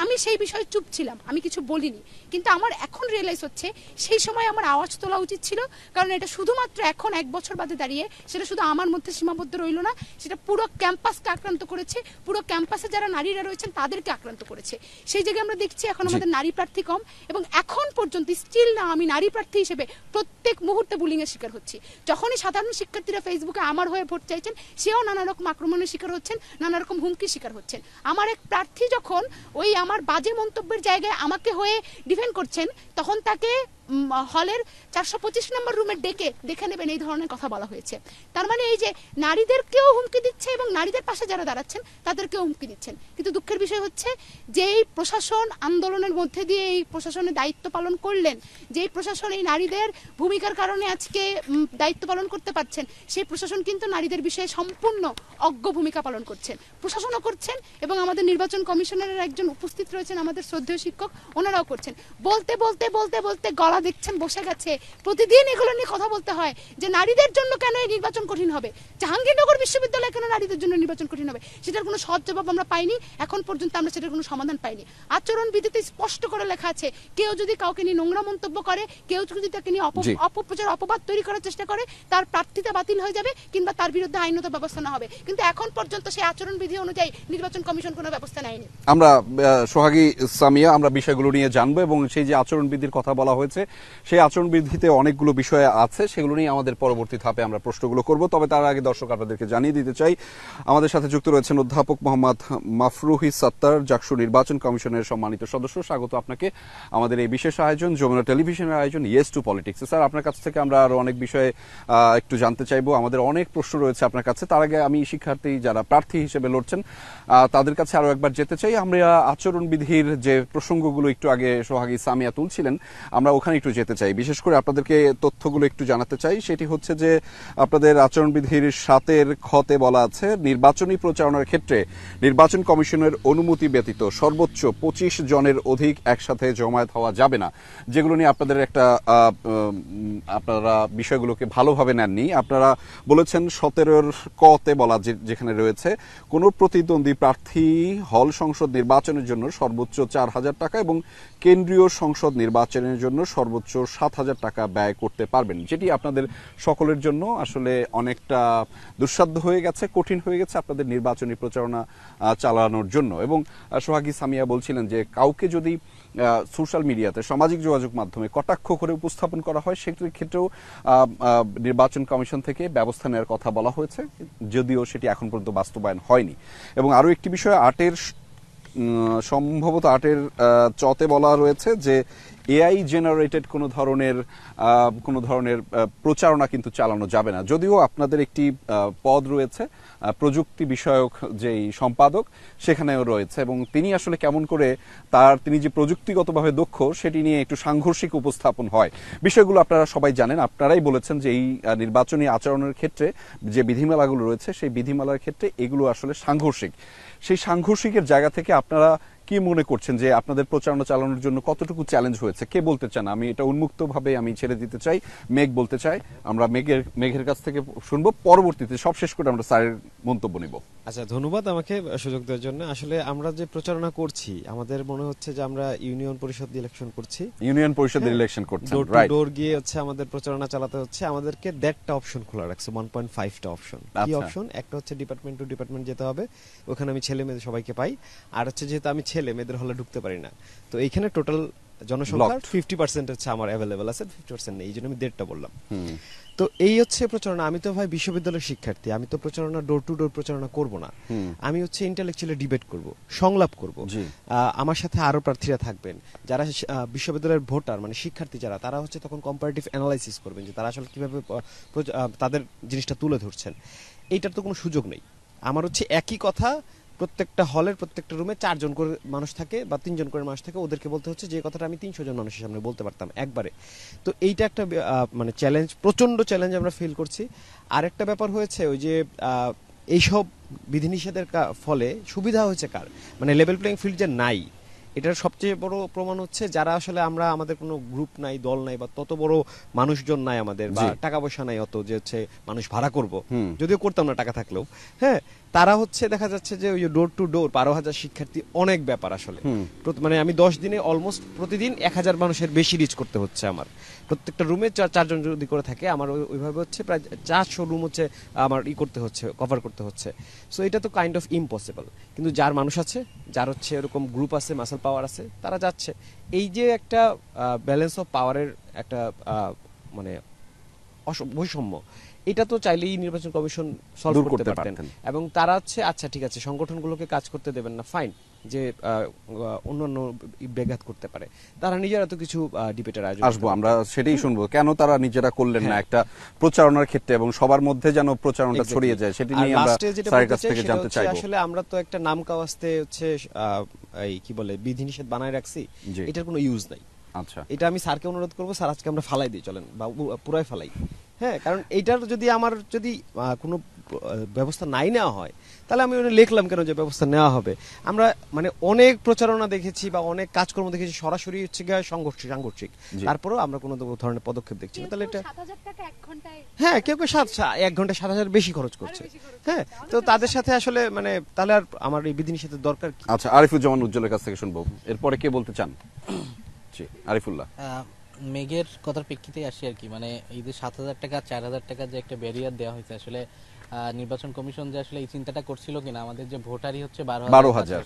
আমি সেই বিষয়ে চুপ ছিলাম, আমি কিছু বলিনি, কিন্তু আমার এখন রিয়েলাইজ হচ্ছে সেই সময় আমার আওয়াজ তোলা উচিত ছিল, কারণ এটা শুধুমাত্র এখন 1 বছর বাদে দাঁড়িয়ে সেটা শুধু আমার মধ্যে সীমাবদ্ধ রইল না, সেটা পুরো ক্যাম্পাসকে আক্রান্ত করেছে, পুরো ক্যাম্পাসে যারা নারীরা রয়েছেন তাদেরকে আক্রান্ত করেছে। সেই জায়গায় আমরা দেখছি এখন আমাদের নারী প্রার্থী কম এবং এখন পর্যন্ত স্টিল না আমি নারী প্রার্থী হিসেবে প্রত্যেক মুহূর্তে বুলিং এর শিকার হচ্ছি। যখনই সাধারণ শিক্ষার্থীরা ফেসবুকে আমার হয়ে ভোট চাইছেন, সেও নানা রকম আক্রমণের শিকার হচ্ছেন, নানা রকম হুমকির শিকার হচ্ছেন। আমার এক প্রার্থী যখন ওই আমার বাজে মন্তব্যের জায়গায় আমাকে হয়ে ডিফেন্ড করছেন, তখন তাকে হলের 425 নম্বর রুমে ডেকে দেখে নেবেন এই ধরনের কথা বলা হয়েছে। তার মানে এই যে নারীদেরকেও হুমকি দিচ্ছে এবং নারীদের পাশে যারা দাঁড়াচ্ছেন তাদেরকেও হুমকি দিচ্ছেন। কিন্তু দুঃখের বিষয় হচ্ছে যে এই প্রশাসন আন্দোলনের মধ্যে দিয়ে এই প্রশাসনের দায়িত্ব পালন করলেন, যেই প্রশাসন এই নারীদের ভূমিকার কারণে আজকে দায়িত্ব পালন করতে পারছেন, সেই প্রশাসন কিন্তু নারীদের বিষয়ে সম্পূর্ণ অজ্ঞ ভূমিকা পালন করছেন, প্রশাসনও করছেন এবং আমাদের নির্বাচন কমিশনারের একজন উপস্থিত রয়েছেন আমাদের শ্রদ্ধেয় শিক্ষক, ওনারাও করছেন। বলতে বলতে বলতে বলতে গলা দেখছেন বসে গেছে। প্রতিদিন এগুলো নিয়ে কথা বলতে হয় যে নারীদের জন্য কেন এই নির্বাচন কঠিন হবে, জাহাঙ্গীরনগর বিশ্ববিদ্যালয়ে কেন নারীদের জন্য নির্বাচন কঠিন হবে, সেটার কোনো সৎ জবাব আমরা পাইনি। এখন পর্যন্ত আমরা সেটার কোনো সমাধান পাইনি। আচরণবিধিতে স্পষ্ট করে লেখা আছে, কেউ যদি কাউকে নিয়ে নোংরা মন্তব্য করে, কেউ যদি তাকে নিয়ে অপপ্রচার অপবাদ তৈরি করার চেষ্টা করে, তার প্রার্থিতা বাতিল হয়ে যাবে কিংবা তার বিরুদ্ধে আইনত ব্যবস্থা নেওয়া হবে। কিন্তু এখন পর্যন্ত সেই আচরণবিধি অনুযায়ী নির্বাচন কমিশন কোনো ব্যবস্থা নেয়নি। আমরা সোহাগী সামিয়া আমরা বিষয়গুলো নিয়ে জানবো এবং সেই যে আচরণবিধির কথা বলা হয়েছে সেই আচরণবিধিতে অনেকগুলো বিষয় আছে, সেগুলো নিয়ে আমাদের পরবর্তী ধাপে আমরা প্রশ্নগুলো করব। তবে তার আগে দর্শক আপনাদেরকে জানিয়ে দিতে চাই আমাদের সাথে যুক্ত রয়েছেন অধ্যাপক মোহাম্মদ মাফরুহি সাত্তার, জাকসু নির্বাচন কমিশনের সম্মানিত সদস্য। স্বাগত আপনাকে আমাদের এই বিশেষ আয়োজন, যমুনা টেলিভিশনের আয়োজন ইয়েস টু পলিটিক্স। স্যার, আপনার কাছ থেকে আমরা আরো অনেক বিষয়ে একটু জানতে চাইবো, আমাদের অনেক প্রশ্ন রয়েছে আপনার কাছে। তার আগে আমি শিক্ষার্থী যারা প্রার্থী হিসেবে লড়ছেন তাদের কাছে আরো একবার যেতে চাই। আমরা আচরণবিধির যে প্রসঙ্গগুলো একটু আগে সোহাগী সামিয়া তুলছিলেন, আমরা ওখানে একটু যেতে চাই। বিশেষ করে আপনাদেরকে তথ্যগুলো একটু জানাতে চাই। সেটি হচ্ছে যে আপনাদের আচরণবিধির 7 খতে বলা আছে, নির্বাচনী প্রচারণার ক্ষেত্রে নির্বাচন কমিশনের অনুমতি ব্যতীত সর্বোচ্চ 25 জনের অধিক একসাথে জমায়েত হওয়া যাবে না। যেগুলো নিয়ে আপনাদের একটা আপনারা বিষয়গুলোকে ভালোভাবে নেননি। আপনারা বলেছেন 17 কতে বলা যেখানে রয়েছে, কোন প্রতিদ্বন্দ্বী প্রার্থী হল সংসদ নির্বাচনের জন্য সর্বোচ্চ 4000 টাকা এবং কেন্দ্রীয় সংসদ নির্বাচনের জন্য সর্বোচ্চ 7,000 টাকা ব্যয় করতে পারবেন, যেটি আপনাদের সকলের জন্য আসলে অনেকটা দুঃসাধ্য হয়ে গেছে, কঠিন হয়ে গেছে আপনাদের নির্বাচনী প্রচারণা চালানোর জন্য। এবং সোহাগী সামিয়া বলছিলেন যে কাউকে যদি সোশ্যাল মিডিয়াতে, সামাজিক যোগাযোগ মাধ্যমে কটাক্ষ করে উপস্থাপন করা হয়, সেটির ক্ষেত্রেও নির্বাচন কমিশন থেকে ব্যবস্থা নেওয়ার কথা বলা হয়েছে, যদিও সেটি এখন পর্যন্ত বাস্তবায়ন হয়নি। এবং আরও একটি বিষয়, সম্ভবত আটের চতে বলা রয়েছে যে এআই জেনারেটেড কোনো ধরনের প্রচারণা কিন্তু চালানো যাবে না। যদিও আপনাদের একটি পদ রয়েছে প্রযুক্তি বিষয়ক যেই সম্পাদক, সেখানেও রয়েছে, এবং তিনি আসলে কেমন করে তিনি যে প্রযুক্তিগতভাবে দক্ষ সেটি নিয়ে একটু সাংঘর্ষিক উপস্থাপন হয়। বিষয়গুলো আপনারা সবাই জানেন, আপনারাই বলেছেন যে এই নির্বাচনী আচরণের ক্ষেত্রে যে বিধিমালাগুলো রয়েছে সেই বিধিমালার ক্ষেত্রে এগুলো আসলে সাংঘর্ষিক। সেই সাংঘর্ষিকের জায়গা থেকে আপনারা কি মনে করছেন যে আপনাদের প্রচারণা চালানোর জন্য কতটুকু চ্যালেঞ্জ হয়েছে? কে বলতে চান? আমি এটা উন্মুক্তভাবে আমি ছেড়ে দিতে চাই, মেঘ বলতে চাই। আমরা মেঘের কাছ থেকে শুনবো, পরবর্তীতে সব শেষ করে আমরা স্যারের মন্তব্য নিব। আচ্ছা, ধন্যবাদ আমাকে সুযোগ দেওয়ার জন্য। আসলে আমরা যে প্রচারণা করছি, আমাদের মনে হচ্ছে যে আমরা ইউনিয়ন পরিষদ ইলেকশন করছি, ইউনিয়ন পরিষদের ইলেকশন করছি, ডোর টু ডোর গিয়ে হচ্ছে আমাদের প্রচারণা চালাতে হচ্ছে। আমাদেরকে 1.5টা অপশন খোলা রাখছে, 1.5টা অপশন। কি অপশন? একটা হচ্ছে ডিপার্টমেন্ট টু ডিপার্টমেন্ট যেতে হবে, ওখানে আমি ছেলে মেয়েদের সবাইকে পাই। আর হচ্ছে যেহেতু আমি ছেলে, মেয়েদের হলে ঢুকতে পারি না, তো এইখানে টোটাল জনসংখ্যার 50% হচ্ছে আমার অ্যাভেলেবল আছে, 50% নেই, এই জন্য আমি 1.5টা বললাম। তো এই হচ্ছে প্রচারণা। আমি তো ভাই বিশ্ববিদ্যালয়ের শিক্ষার্থী, আমি তো প্রচারণা ডোর টু ডোর প্রচারণা করব না। আমি হচ্ছে ইন্টেলেকচুয়ালি ডিবেট করব, সংলাপ করব। আমার সাথে আরো প্রার্থীরা থাকবেন যারা বিশ্ববিদ্যালয়ের ভোটার, মানে শিক্ষার্থী যারা, তারা হচ্ছে তখন কম্পারেটিভ অ্যানালাইসিস করবেন যে তারা আসলে কিভাবে তাদের জিনিসটা তুলে ধরছেন। এইটার তো কোনো সুযোগ নেই। আমার হচ্ছে একই কথা, প্রত্যেকটা হলের প্রত্যেকটা রুমে 4 জন করে মানুষ থাকে বা 3 জন করে মানুষ থাকে, ওদেরকে বলতে হচ্ছে যে কথাটা আমি 300 জন মানুষের সামনে বলতে পারতাম একবারে। তো এইটা একটা মানে চ্যালেঞ্জ, প্রচন্ড চ্যালেঞ্জ আমরা ফিল করছি। আরেকটা ব্যাপার হয়েছে, ওই যে এইসব বিধিনিষেধের ফলে সুবিধা হয়েছে কার, মানে লেভেল প্লেইং ফিল্ড যে নাই, এটার সবচেয়ে বড় প্রমাণ হচ্ছে যারা আসলে আমাদের কোনো গ্রুপ নাই, দল নাই, বা তত বড় মানুষজন নাই আমাদের, বা টাকা পয়সা নাই অত যে হচ্ছে মানুষ ভাড়া করব, যদিও করতাম না টাকা থাকলেও, হ্যাঁ, তারা হচ্ছে দেখা যাচ্ছে যে ওই ডোর টু ডোর 12,000 শিক্ষার্থী অনেক ব্যাপার আসলে। মানে আমি 10 দিনে অলমোস্ট প্রতিদিন 1,000 মানুষের বেশি রিচ করতে হচ্ছে আমার। প্রত্যেকটা রুমে 4 জন যদি করে থাকে, আমার ওইভাবে হচ্ছে প্রায় 400 রুম হচ্ছে আমার করতে হচ্ছে, কভার করতে হচ্ছে। সো এটা তো কাইন্ড অফ ইম্পসিবল। কিন্তু যার মানুষ আছে, যার হচ্ছে এরকম গ্রুপ আছে, মাসল পাওয়ার আছে, তারা যাচ্ছে। এই যে একটা ব্যালেন্স অফ পাওয়ারের একটা মানে বৈষম্য, এটা তো চাইলেই নির্বাচন কমিশন সলভ করতে পারতেন। এবং তারা হচ্ছে আচ্ছা ঠিক আছে, সংগঠনগুলোকে কাজ করতে দেবেন না, ফাইন, যে অন্যান্য ব্যাঘাত করতে পারে, তারা নিজেরা তো কিছু ডিবেটের আয়োজন আসবো, আমরা সেটাই শুনবো কেন তারা নিজেরা করলেন না একটা প্রচারণার ক্ষেত্রে, এবং সবার মধ্যে যেন প্রচারণাটা ছড়িয়ে যায়, সেটা নিয়ে আমরা স্যারের কাছ থেকে জানতে চাইবো। আসলে আমরা তো একটা নাম কাওয়াস্তে হচ্ছে এই কি বলে বিধিনিষেধ বানায় রাখছি, এটার কোনো ইউজ নাই। আচ্ছা, এটা আমি স্যারকে অনুরোধ করবো, স্যার আজকে আমরা ফালাই দিই, চলেন, বা পুরাই ফালাই। হ্যাঁ, কারণ এইটার যদি আমার কোনো ব্যবস্থা নাই নেওয়া হয়, তাহলে আমি লিখলাম কেন যে ব্যবস্থা নেওয়া হবে। আমরা মানে অনেক প্রচারণা দেখেছি বা অনেক কাজকর্ম দেখেছি সরাসরি হচ্ছে সাংঘর্ষিক, তারপরেও আমরা কোনো ধরনের পদক্ষেপ দেখছি না। তাহলে এটা হ্যাঁ, কেউ 1 ঘন্টায় 7,000 বেশি খরচ করছে। হ্যাঁ, তো তাদের সাথে আসলে মানে তাহলে আর আমার এই বিধিনিষেধের দরকার কি? আচ্ছা, আরিফুজ্জামান উজ্জ্বলের কাছ থেকে শুনবো, এরপরে কে বলতে চান? জি, আরিফুল্লাহ। মেঘের কথার প্রেক্ষিতে আসি আর কি, মানে এই যে 7,000 টাকা 4,000 টাকা যে একটা ব্যারিয়ার দেওয়া হয়েছে, আসলে নির্বাচন কমিশন যে আসলে এই চিন্তাটা করছিল কিনা, আমাদের যে ভোটারই হচ্ছে 12,000,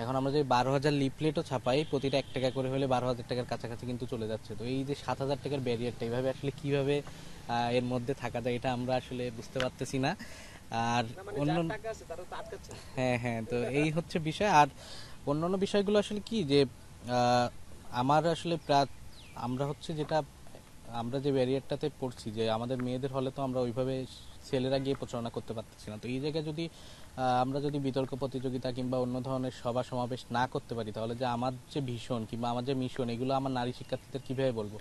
এখন আমরা যে 12,000 লিফলেটও ছাপাই, প্রতিটা 1 টাকা করে হলে 12,000 টাকার কাছাকাছি কিন্তু চলে যাচ্ছে। তো এই যে 7,000 টাকার ব্যারিয়ারটা এইভাবে আসলে কিভাবে এর মধ্যে থাকা যায়, এটা আমরা আসলে বুঝতে পারতেছি না। আর অন্য হ্যাঁ, তো এই হচ্ছে বিষয়। আর অন্যান্য বিষয়গুলো আসলে কি যে আমার আসলে আমরা হচ্ছে আমরা যে ব্যারিয়ারটাতে পড়ছি, যে আমাদের মেয়েদের হলে তো আমরা ওইভাবে ছেলেরা গিয়ে প্রচারণা করতে পারতেছি না। তো এই জায়গায় যদি আমরা যদি বিতর্ক প্রতিযোগিতা কিংবা অন্য ধরনের সভা সমাবেশ না করতে পারি, তাহলে যে আমার যে ভীষণ কিংবা আমার যে মিশন, এগুলো আমার নারী শিক্ষার্থীদের কিভাবে বলবো?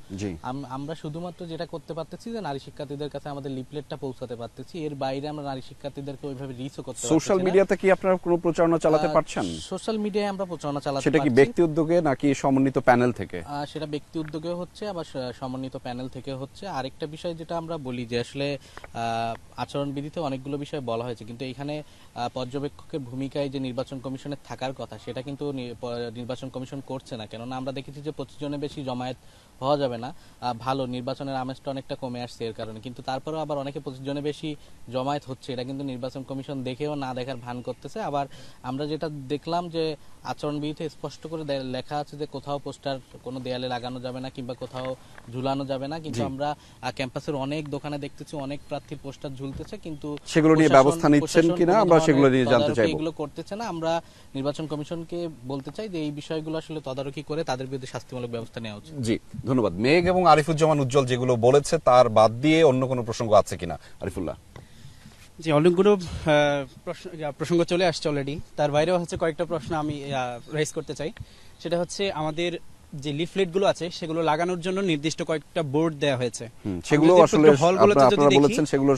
আমরা শুধুমাত্র যেটা করতে পারতেছি যে নারী শিক্ষার্থীদের কাছে আমাদের লিফলেটটা পৌঁছাতে পারতেছি, এর বাইরে আমরা নারী শিক্ষার্থীদেরকে ওইভাবে রিচও করতে পারছি না। সোশ্যাল মিডিয়াতে কি আপনারা কোনো প্রচারণা চালাতে পারছেন? সোশ্যাল মিডিয়ায় আমরা প্রচারণা চালাতে সেটা কি ব্যক্তি উদ্যোগে নাকি সমন্বিত প্যানেল থেকে? সেটা ব্যক্তি উদ্যোগেও হচ্ছে, আবার সমন্বিত প্যানেল থেকে হচ্ছে। আরেকটা বিষয় যেটা আমরা বলি যে আসলে আচরণবিধিতে অনেকগুলো বিষয় বলা হয়েছে, কিন্তু এখানে পর্যবেক্ষকের ভূমিকায় যে নির্বাচন কমিশনের থাকার কথা, সেটা কিন্তু নির্বাচন কমিশন করছে না। কেননা আমরা দেখেছি যে 25 জনের বেশি জমায়েত হওয়া যাবে না, ভালো নির্বাচনের আমেজটা অনেকটা কমে আসছে এর কারণে। কিন্তু তারপরেও আবার অনেকে 25 জনের বেশি জমায়েত হচ্ছে, এটা কিন্তু নির্বাচন কমিশন দেখেও না দেখার ভান করতেছে। আবার আমরা যেটা দেখলাম যে আচরণবিধিতে স্পষ্ট করে লেখা আছে যে কোথাও পোস্টার কোনো দেয়ালে লাগানো যাবে না কিংবা কোথাও ঝুলানো যাবে না, কিন্তু আমরা ক্যাম্পাসের অনেক দোকানে দেখতেছি অনেক প্রার্থীর পোস্টার ঝুলতেছে, কিন্তু সেগুলো নিয়ে ব্যবস্থা নিচ্ছেন কিনা আমরা সেগুলো নিয়ে জানতে চাইবো। এগুলো করতেছে না। আমরা নির্বাচন কমিশনকে বলতে চাই যে এই বিষয়গুলো আসলে তদারকি করে তাদের বিরুদ্ধে শাস্তিমূলক ব্যবস্থা নেওয়া উচিত। জি ধন্যবাদ। মেঘ এবং আরিফুজ্জামান উজ্জ্বল যেগুলো বলেছে তার বাদ দিয়ে অন্য কোনো প্রসঙ্গ আছে কিনা আরিফুল্লাহ? জি, অনেকগুলো প্রসঙ্গ চলে আসছে অলরেডি। তার বাইরেও হচ্ছে কয়েকটা প্রশ্ন আমি রেজ করতে চাই। সেটা হচ্ছে আমাদের যে লিফলেটগুলো আছে সেগুলো লাগানোর জন্য নির্দিষ্ট কয়েকটা বোর্ড দেওয়া হয়েছে, সেগুলো আসলে আপনারা বলেছেন সেগুলো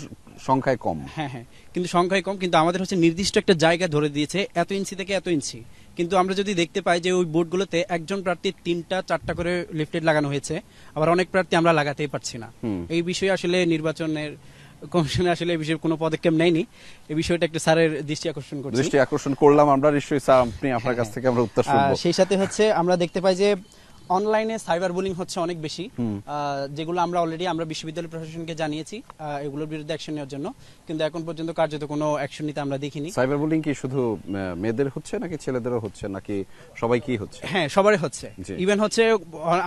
সংখ্যায় কম। হ্যাঁ, কিন্তু সংখ্যায় কম, কিন্তু আমাদের হচ্ছে নির্দিষ্ট একটা জায়গা ধরে দিয়েছে এত ইঞ্চি থেকে এত ইঞ্চি। কিন্তু আমরা যদি দেখতে পাই যে ওই বোর্ডগুলোতে একজন প্রার্থীর 3টা-4টা করে লিফলেট লাগানো হয়েছে, আবার অনেক প্রার্থী আমরা লাগাতেই পারছি না। এই বিষয়ে আসলে নির্বাচনের কমিশনে আসলে এই বিষয়ে কোনো পদক্ষেপ নেয়নি। এই বিষয়টা একটু স্যারের দৃষ্টি আকর্ষণ করলাম আমরা। নিশ্চয়ই স্যার আপনি আপনার কাছ থেকে আমরা উত্তর শুনবো। সেই সাথে হচ্ছে আমরা দেখতে পাই যে অনলাইনে সাইবার বুলিং হচ্ছে অনেক বেশি, যেগুলো আমরা অলরেডি আমরা বিশ্ববিদ্যালয় প্রশাসনকে জানিয়েছি এগুলোর বিরুদ্ধে অ্যাকশন নেওয়ার জন্য, কিন্তু এখন পর্যন্ত কার্যত কোনো অ্যাকশন নিতে আমরা দেখিনি। সাইবার বুলিং কি শুধু মেয়েদের হচ্ছে নাকি ছেলেদেরও হচ্ছে নাকি সবাই কি হচ্ছে? হ্যাঁ, সবারই হচ্ছে। ইভেন হচ্ছে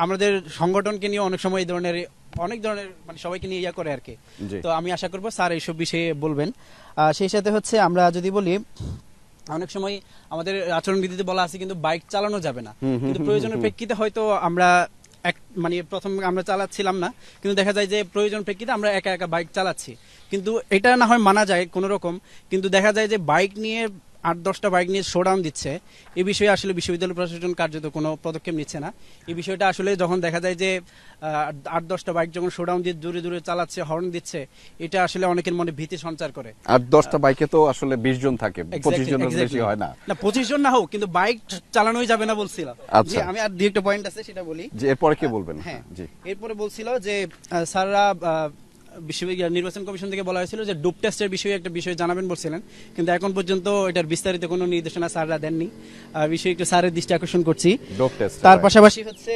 আমাদের সংগঠনকে নিয়ে অনেক সময় এই ধরনের অনেক ধরনের মানে সবাইকে নিয়ে করে আর কি। তো আমি আশা করবো স্যার এইসব বিষয়ে বলবেন। সেই সাথে হচ্ছে আমরা যদি বলি অনেক সময় আমাদের আচরণবিধিতে বলা আছে কিন্তু বাইক চালানো যাবে না, কিন্তু প্রয়োজনের প্রেক্ষিতে হয়তো আমরা মানে প্রথম আমরা চালাচ্ছিলাম না, কিন্তু দেখা যায় যে প্রয়োজন প্রেক্ষিতে আমরা একা একা বাইক চালাচ্ছি, কিন্তু এটা না হয় মানা যায় কোন রকম, কিন্তু দেখা যায় যে বাইক নিয়ে 8-10টা বাইক নিয়ে শোডাউন দিচ্ছে, এই বিষয়ে আসলে বিশ্ববিদ্যালয় প্রশাসন কার্যত কোনো পদক্ষেপ নিচ্ছে না। এই বিষয়টা আসলে যখন দেখা যায় যে 8-10টা বাইক যখন শোডাউন দিয়ে দূরে দূরে চালাচ্ছে, হর্ন দিচ্ছে, এটা আসলে অনেকের মনে ভীতি সঞ্চার করে। 8-10টা বাইকে তো আসলে 20 জন থাকে, 25 জনের বেশি হয় না। না 25 জন না হোক, কিন্তু বাইক চালানোই যাবে না বলছিল। জি, আমি আর দুই একটা পয়েন্ট আছে সেটা বলি। যে এরপরে কি বলবেন? হ্যাঁ, জি, এরপরে বলছিল যে স্যাররা বিশ্ববিদ্যালয় নির্বাচন কমিশন থেকে বলা হয়েছিল যে ডোপ টেস্টের বিষয়ে একটা বিষয় জানাবেন বলছিলেন, কিন্তু এখন পর্যন্ত এটার বিস্তারিত কোনো নির্দেশনা স্যাররা দেননি। বিষয়ে একটু স্যারের দৃষ্টি আকর্ষণ করছি। ডোপ টেস্ট তার পাশাপাশি হচ্ছে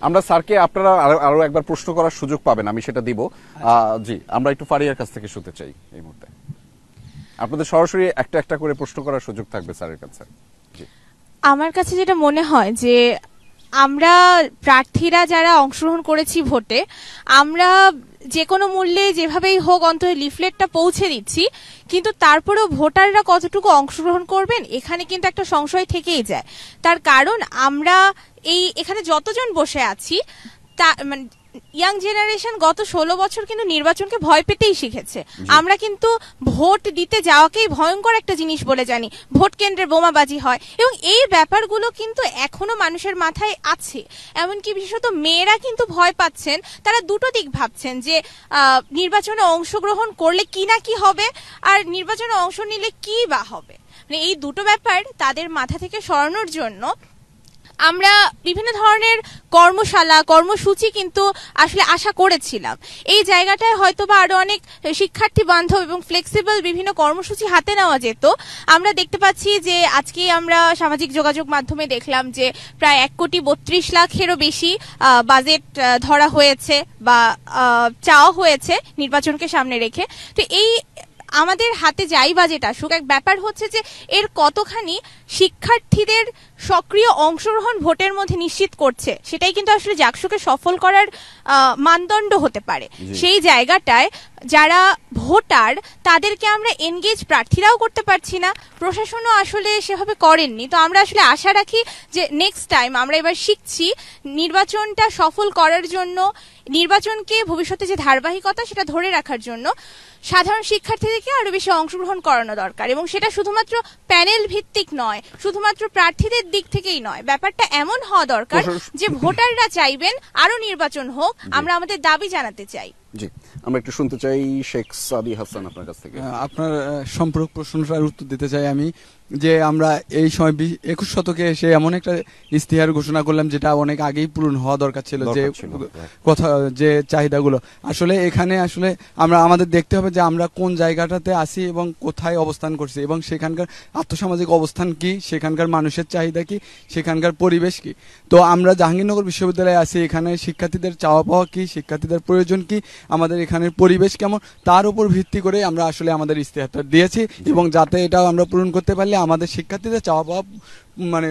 আমরা স্যারকে আপনারা আরো একবার প্রশ্ন করার সুযোগ পাবেন, আমি সেটা দিব। জি, আমরা একটু ফারিয়ার কাছ থেকে শুনতে চাই এই মুহূর্তে। আপনাদের সরাসরি একটা একটা করে প্রশ্ন করার সুযোগ থাকবে স্যারের কাছে। জি, আমার কাছে যেটা মনে হয় যে আমরা প্রার্থীরা যারা অংশগ্রহণ করেছি ভোটে, আমরা যে কোনো মূল্যে যেভাবেই হোক অন্তত লিফলেটটা পৌঁছে দিচ্ছি, কিন্তু তারপরেও ভোটাররা কতটুকু অংশগ্রহণ করবেন এখানে কিন্তু একটা সংশয় থেকেই যায়। তার কারণ আমরা এখানে যতজন বসে আছি তা মানে ইয়াং জেনারেশন গত 16 বছর কিন্তু নির্বাচনকে ভয় পেতেই শিখেছে। আমরা কিন্তু ভোট দিতে যাওয়াকেই ভয়ঙ্কর একটা জিনিস বলে জানি, ভোট কেন্দ্রে বোমাবাজি হয়, এবং এই ব্যাপারগুলো কিন্তু এখনো মানুষের মাথায় আছে। এমনকি বিশেষত মেয়েরা কিন্তু ভয় পাচ্ছেন, তারা দুটো দিক ভাবছেন যে নির্বাচনে অংশগ্রহণ করলে কি না কি হবে, আর নির্বাচনে অংশ নিলে কি বা হবে। মানে এই দুটো ব্যাপার তাদের মাথা থেকে সরানোর জন্য আমরা বিভিন্ন ধরনের কর্মশালা কর্মসূচি কিন্তু আসলে আশা করেছিলাম। এই জায়গাটায় হয়তো বা আরো অনেক শিক্ষার্থী বান্ধব এবং ফ্লেক্সিবল বিভিন্ন কর্মসূচি হাতে নেওয়া যেত। আমরা দেখতে পাচ্ছি যে আজকে আমরা সামাজিক যোগাযোগ মাধ্যমে দেখলাম যে প্রায় 1,32,00,000-এরও বেশি বাজেট ধরা হয়েছে বা চাওয়া হয়েছে নির্বাচনকে সামনে রেখে। তো এই আমাদের হাতে যাই বাজেট আসুক, এক ব্যাপার হচ্ছে যে এর কতখানি শিক্ষার্থীদের সক্রিয় অংশগ্রহণ ভোটের মধ্যে নিশ্চিত করছে, সেটাই কিন্তু আসলে জাকসুকে সফল করার মানদণ্ড হতে পারে। সেই জায়গাটায় যারা ভোটার তাদেরকে আমরা এনগেজ প্রার্থীরাও করতে পারছি না, প্রশাসনও আসলে সেভাবে করেননি। তো আমরা আসলে আশা রাখি যে নেক্সট টাইম আমরা এবার শিখছি নির্বাচনটা সফল করার জন্য, নির্বাচনকে ভবিষ্যতে যে ধারাবাহিকতা সেটা ধরে রাখার জন্য সাধারণ শিক্ষার্থীদেরকে আরো বেশি অংশগ্রহণ করানো দরকার, এবং সেটা শুধুমাত্র প্যানেল ভিত্তিক নয়, শুধুমাত্র প্রার্থীদের দিক থেকেই নয়, ব্যাপারটা এমন হওয়া দরকার যে ভোটাররা চাইবেন আরো নির্বাচন হোক, আমরা আমাদের দাবি জানাতে চাই। জি, আমরা একটু শুনতে চাই শেখ সাদি হাসান আপনার কাছ থেকে। আপনার সম্পর্ক প্রশ্নটার উত্তর দিতে চাই আমি যে আমরা এই সময় 21 শতকে এসে এমন একটা ইস্তিহার ঘোষণা করলাম যেটা অনেক আগেই পূরণ হওয়া দরকার ছিল, যে কথা যে চাহিদাগুলো আসলে এখানে আসলে আমরা আমাদের দেখতে হবে যে আমরা কোন জায়গাটাতে আছি এবং কোথায় অবস্থান করছি এবং সেখানকার আর্থসামাজিক অবস্থান কি, সেখানকার মানুষের চাহিদা কি, সেখানকার পরিবেশ কি। তো আমরা জাহাঙ্গীরনগর বিশ্ববিদ্যালয়ে আছি, এখানে শিক্ষার্থীদের চাওয়া পাওয়া কি, শিক্ষার্থীদের প্রয়োজন কি, আমাদের এখানের পরিবেশ কেমন, তার উপর ভিত্তি করে আমরা আসলে আমাদের ইস্তেহারটা দিয়েছি এবং যাতে এটা আমরা পূরণ করতে পারলে আমাদের শিক্ষার্থীদের চাওয়া পাওয়া মানে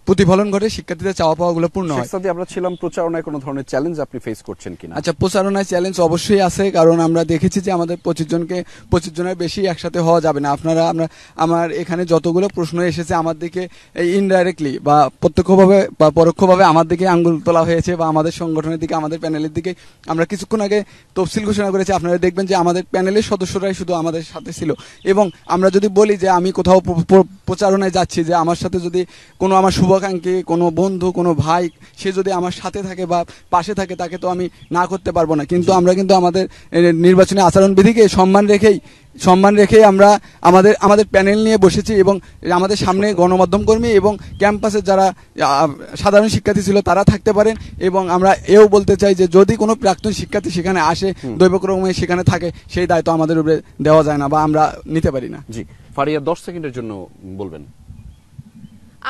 প্রতিফলন ঘটে, শিক্ষার্থীদের চাওয়া পাওয়া গুলো পূর্ণ হয়। আমরা ছিলাম প্রচারণায় কোনো ধরনের চ্যালেঞ্জ আপনি ফেস করছেন কিনা? আচ্ছা, প্রচারণায় চ্যালেঞ্জ অবশ্যই আছে, কারণ আমরা দেখেছি যে আমাদের 25 জনের বেশি একসাথে হওয়া যাবে না। আমার এখানে যতগুলো প্রশ্ন এসেছে আমার দিকে ইনডাইরেক্টলি বা প্রত্যক্ষভাবে বা পরোক্ষভাবে আমার দিকে আঙ্গুল তোলা হয়েছে বা আমাদের সংগঠনের দিকে, আমাদের প্যানেলের দিকে। আমরা কিছুক্ষণ আগে তফসিল ঘোষণা করেছি, আপনারা দেখবেন যে আমাদের প্যানেলের সদস্যরাই শুধু আমাদের সাথে ছিল। এবং আমরা যদি বলি যে আমি কোথাও প্রচারণায় যাচ্ছি, যে আমার সাথে যদি কোনো আমার শুভাকাঙ্ক্ষী, কোনো বন্ধু, কোনো ভাই সে যদি আমার সাথে থাকে বা পাশে থাকে, তাকে তো আমি না করতে পারবো না। কিন্তু আমরা কিন্তু আমাদের নির্বাচনী আচরণবিধিকে সম্মান রেখেই আমরা আমাদের প্যানেল নিয়ে বসেছি এবং আমাদের সামনে গণমাধ্যম কর্মী এবং ক্যাম্পাসের যারা সাধারণ শিক্ষার্থী ছিল তারা থাকতে পারেন। এবং আমরা এও বলতে চাই যে যদি কোনো প্রাক্তন শিক্ষার্থী সেখানে আসে, দৈবক্রমে সেখানে থাকে, সেই দায়িত্ব আমাদের উপরে দেওয়া যায় না বা আমরা নিতে পারি না। জি, ফারিয়া 10 সেকেন্ডের জন্য বলবেন।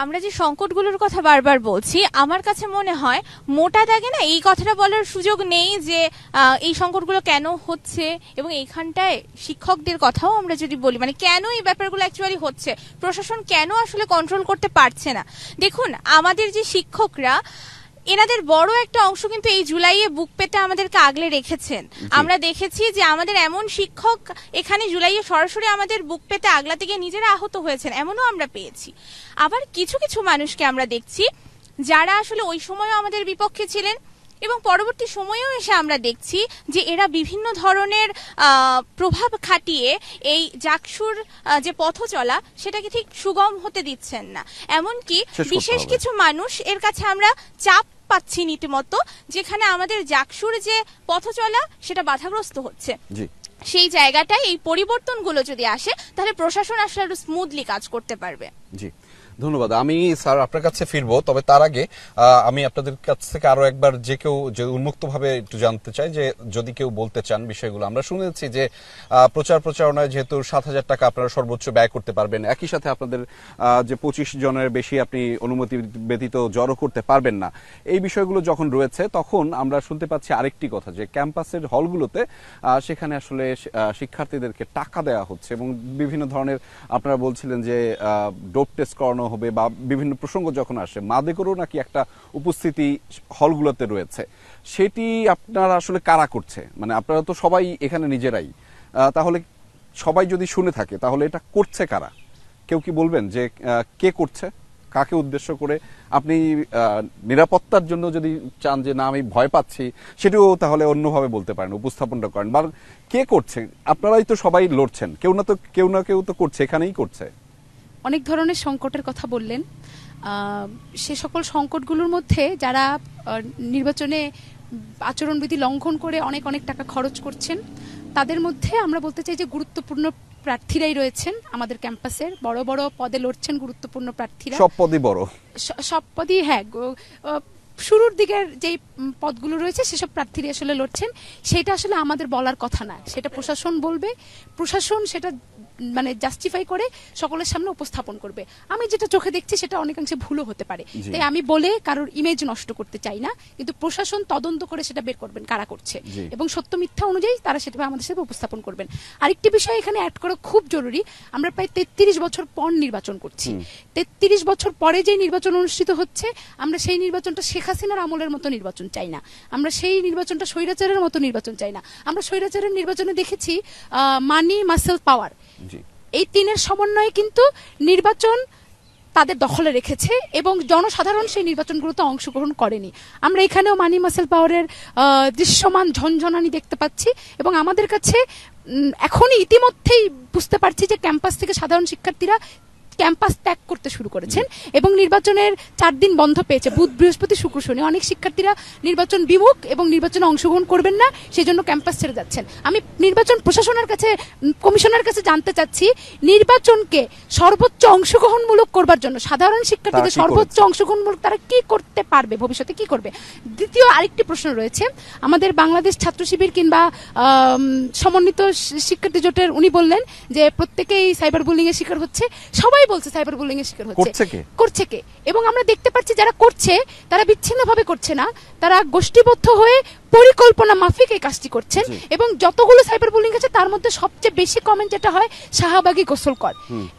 আমরা যে সংকটগুলোর কথা বারবার বলছি, আমার কাছে মনে হয় মোটা দাগে না এই কথাটা বলার সুযোগ নেই যে এই সংকটগুলো কেন হচ্ছে, এবং এইখানটায় শিক্ষকদের কথাও আমরা যদি বলি, মানে কেন এই ব্যাপারগুলো অ্যাকচুয়ালি হচ্ছে, প্রশাসন কেন আসলে কন্ট্রোল করতে পারছে না। দেখুন, আমাদের যে শিক্ষকরা, এনাদের বড় একটা অংশ কিন্তু এই জুলাইয়ে বুক পেতে আমাদেরকে আগলে রেখেছেন। আমরা দেখেছি যে আমাদের এমন শিক্ষক এখানে জুলাইয়ে সরাসরি আমাদের বুক পেতে আগলাতে গিয়ে নিজেরা আহত হয়েছেন, এমনও আমরা পেয়েছি। আবার কিছু কিছু মানুষকে আমরা দেখছি যারা আসলে ওই সময়ও আমাদের বিপক্ষে ছিলেন এবং পরবর্তী সময়েও এসে আমরা দেখছি যে এরা বিভিন্ন ধরনের প্রভাব খাটিয়ে এই জাকসুর যে পথ চলা সেটাকে ঠিক সুগম হতে দিচ্ছেন না। এমনকি বিশেষ কিছু মানুষ এর কাছে আমরা চাপ পাচ্ছি রীতিমতো, যেখানে আমাদের জাকসুর যে পথ চলা সেটা বাধাগ্রস্ত হচ্ছে। সেই জায়গাটায় এই পরিবর্তনগুলো যদি আসে তাহলে প্রশাসন আসলে আরো স্মুথলি কাজ করতে পারবে। জি, ধন্যবাদ। আমি স্যার আপনার কাছে ফিরবো, তবে তার আগে আমি আপনাদের কাছ থেকে আরো একবার যে উন্মুক্তভাবে একটু জানতে চাই যে যদি কেউ বলতে চান বিষয়গুলো। আমরা শুনেছি যে প্রচারণায় যেহেতু 7,000 টাকা আপনারা সর্বোচ্চ ব্যয় করতে পারবেন, একই সাথে আপনাদের যে 25 জনের বেশি আপনি অনুমতি ব্যতীত জড়ো করতে পারবেন না, এই বিষয়গুলো যখন রয়েছে তখন আমরা শুনতে পাচ্ছি আরেকটি কথা, যে ক্যাম্পাসের হলগুলোতে সেখানে আসলে শিক্ষার্থীদেরকে টাকা দেওয়া হচ্ছে এবং বিভিন্ন ধরনের আপনারা বলছিলেন যে ডোপ টেস্ট করানো হবে বা বিভিন্ন প্রসঙ্গ যখন আসে মাদকেরও নাকি একটা উপস্থিতি হলগুলোতে রয়েছে। সেটি আপনারা আসলে কারা করছে? মানে আপনারা তো সবাই এখানে নিজেরাই, তাহলে সবাই যদি শুনে থাকে তাহলে এটা করছে কারা? কেউ কি বলবেন যে কে করছে, কাকে উদ্দেশ্য করে? আপনি নিরাপত্তার জন্য যদি চান যে না আমি ভয় পাচ্ছি, সেটিও তাহলে অন্যভাবে বলতে পারেন, উপস্থাপনটা করেন। বা কে করছে? আপনারাই তো সবাই লড়ছেন, কেউ না কেউ তো করছে, এখানেই করছে। অনেক ধরনের সংকটের কথা বললেন, সে সকল সংকটগুলোর মধ্যে যারা নির্বাচনে আচরণবিধি লঙ্ঘন করে অনেক অনেক টাকা খরচ করছেন, তাদের মধ্যে আমরা বলতে চাই যে গুরুত্বপূর্ণ প্রার্থীরাই রয়েছেন আমাদের ক্যাম্পাসের। বড় বড় পদে লড়ছেন গুরুত্বপূর্ণ প্রার্থীরা, সব পদই বড়, সব পদই, হ্যাঁ, শুরুর দিকের যেই পদগুলো রয়েছে সেসব প্রার্থীরা আসলে লড়ছেন। সেটা আসলে আমাদের বলার কথা না, সেটা প্রশাসন বলবে, প্রশাসন সেটা মানে জাস্টিফাই করে সকলের সামনে উপস্থাপন করবে। আমি যেটা চোখে দেখছি সেটা অনেকাংশে ভুলও হতে পারে, তাই আমি বলে কারোর ইমেজ নষ্ট করতে চাই না, কিন্তু প্রশাসন তদন্ত করে সেটা বের করবেন কারা করছে এবং সত্য মিথ্যা অনুযায়ী তারা সেটা আমাদের সাথে উপস্থাপন করবেন। আরেকটি বিষয় এখানে অ্যাড করা খুব জরুরি, আমরা প্রায় 33 বছর পর নির্বাচন করছি। 33 বছর পরে যে নির্বাচন অনুষ্ঠিত হচ্ছে, আমরা সেই নির্বাচনটা শেখ হাসিনার আমলের মতো নির্বাচন চাই না, আমরা সেই নির্বাচনটা স্বৈরাচারের মতো নির্বাচন চাই না। আমরা স্বৈরাচারের নির্বাচনে দেখেছি মানি, মাসেল, পাওয়ার, এই তিনের সমন্বয়ে কিন্তু নির্বাচন তাদের দখলে রেখেছে এবং জনসাধারণ সেই নির্বাচনগুলোতে অংশগ্রহণ করেনি। আমরা এখানেও মানি, মাসেল, পাওয়ারের দৃশ্যমান ঝনঝনানি দেখতে পাচ্ছি এবং আমাদের কাছে এখনই ইতিমধ্যেই বুঝতে পারছি যে ক্যাম্পাস থেকে সাধারণ শিক্ষার্থীরা ক্যাম্পাস ত্যাগ করতে শুরু করেছেন এবং নির্বাচনের 4 দিন বন্ধ পেয়েছে, বুধ বৃহস্পতি শুক্র শনি। অনেক শিক্ষার্থীরা নির্বাচন বিমুখ এবং নির্বাচনে অংশগ্রহণ করবেন না, সেজন্য ক্যাম্পাস ছেড়ে যাচ্ছেন। আমি নির্বাচন প্রশাসনের কাছে, কমিশনের কাছে জানতে চাচ্ছি, নির্বাচনকে সর্বোচ্চ অংশগ্রহণমূলক করবার জন্য সাধারণ শিক্ষার্থীদের সর্বোচ্চ অংশগ্রহণমূলক তারা কি করতে পারবে, ভবিষ্যতে কি করবে? দ্বিতীয় আরেকটি প্রশ্ন রয়েছে, আমাদের বাংলাদেশ ছাত্র শিবির কিংবা সমন্বিত শিক্ষার্থী জোটের উনি বললেন যে প্রত্যেকেই সাইবার বুলিং এর শিকার হচ্ছে, সবাই বলছে সাইবার বুলিং এর শিকার হচ্ছে, করছে কে? এবং আমরা দেখতে পাচ্ছি যারা করছে তারা বিচ্ছিন্নভাবে করছে না, তারা গোষ্ঠীবদ্ধ হয়ে পরিকল্পনা মাফিক এই কাজটি করছেন। এবং যতগুলো সাইবার বুলিং আছে তার মধ্যে সবচেয়ে বেশি কমেন্ট যেটা হয়, শাহবাগী গোসল কর।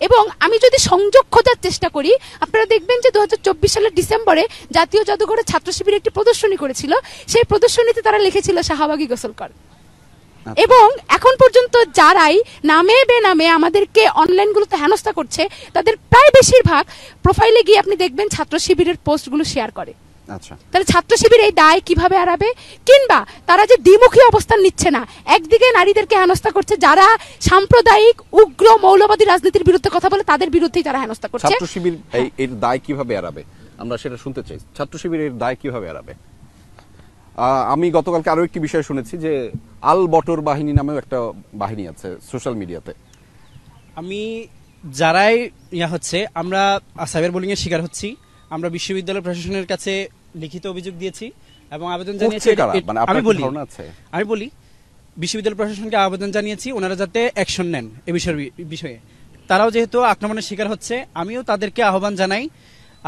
এবং আমি যদি সংযোগ খোঁজার চেষ্টা করি, আপনারা দেখবেন যে 2024 সালের ডিসেম্বরে জাতীয় জাদুঘরে ছাত্র শিবির একটি প্রদর্শনী করেছিল, সেই প্রদর্শনীতে তারা লিখেছিল শাহবাগী গোসল কর। এবং এখন পর্যন্ত যারাই নামে বেনামে আমাদেরকে অনলাইনগুলোতে হেনস্থা করছে, তাদের প্রায় বেশিরভাগ প্রোফাইলে গিয়ে আপনি দেখবেন ছাত্র শিবিরের পোস্টগুলো শেয়ার করে। তাহলে ছাত্র শিবির এই দায় কিভাবে এড়াবে? কিংবা তারা যে দ্বিমুখী অবস্থান নিচ্ছে না, একদিকে নারীদেরকে হেনস্থা করছে, যারা সাম্প্রদায়িক উগ্র মৌলবাদী রাজনীতির বিরুদ্ধে কথা বলে তাদের বিরুদ্ধেই তারা হেনস্থা করছে। ছাত্র শিবির এর দায় কিভাবে এড়াবে, আমরা সেটা শুনতে চাই। ছাত্র শিবির এর দায় কিভাবে এড়াবে? আমি গতকালকে আরো একটি বিষয় শুনেছি যে আল বটর বাহিনী নামেও একটা বাহিনী আছে সোশ্যাল মিডিয়াতে। আমি যারাই হচ্ছে আমরা সাইবার বুলিং এর শিকার হচ্ছি, আমরা বিশ্ববিদ্যালয় প্রশাসনের কাছে লিখিত অভিযোগ দিয়েছি এবং আবেদন জানিয়েছি। আমি বলি বিশ্ববিদ্যালয় প্রশাসনকে আবেদন জানিয়েছি ওনারা যাতে অ্যাকশন নেন এ বিষয়ে। তারাও যেহেতু আক্রমণের শিকার হচ্ছে, আমিও তাদেরকে আহ্বান জানাই,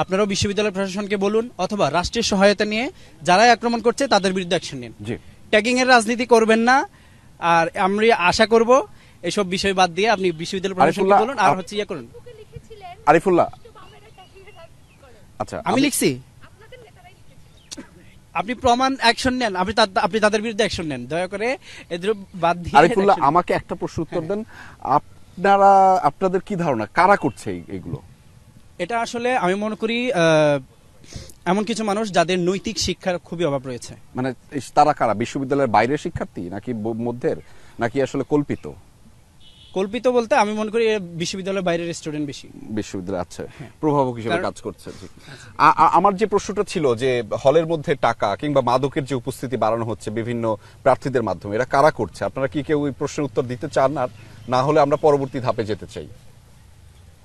আপনারাও বিশ্ববিদ্যালয় প্রশাসনকে বলুন অথবা রাষ্ট্রের সহায়তা নিয়ে যারাই আক্রমণ করছে তাদের বিরুদ্ধে অ্যাকশন নিন। ট্যাগিং এর রাজনীতি করবেন না। আর আমরা আশা করব এসব বিষয় বাদ দিয়ে আপনি বিশ্ববিদ্যালয় প্রশাসনকে বলুন আর হচ্ছে ইয়ে করুন। আরিফুল্লাহ, আচ্ছা আমি লিখছি, আপনি প্রমাণ অ্যাকশন নেন, আপনি তাদের বিরুদ্ধে অ্যাকশন নেন, দয়া করে এদের বাদ দিয়ে। আরিফুল্লাহ, আমাকে একটা প্রশ্ন উত্তর দেন, আপনাদের কি ধারণা কারা করছে এইগুলো? এটা আসলে আমি মনে করি এমন কিছু মানুষ যাদের নৈতিক শিক্ষার খুবই অভাব রয়েছে। মানে তারা কারা? বিশ্ববিদ্যালয়ের বাইরের শিক্ষার্থী নাকি মধ্যের, নাকি আসলে কল্পিত? কল্পিত বলতে আমি মনে করি বিশ্ববিদ্যালয়ের বাইরের স্টুডেন্ট বেশি বিশ্ববিদ্যালয় আছে, প্রভাবক হিসেবে কাজ করছে। আমার যে প্রশ্নটা ছিল যে হলের মধ্যে টাকা কিংবা মাদকের যে উপস্থিতি বাড়ানো হচ্ছে বিভিন্ন প্রার্থীদের মাধ্যমে, এরা কারা করছে? আপনারা কি কেউ এই প্রশ্নের উত্তর দিতে চান? আর না হলে আমরা পরবর্তী ধাপে যেতে চাই।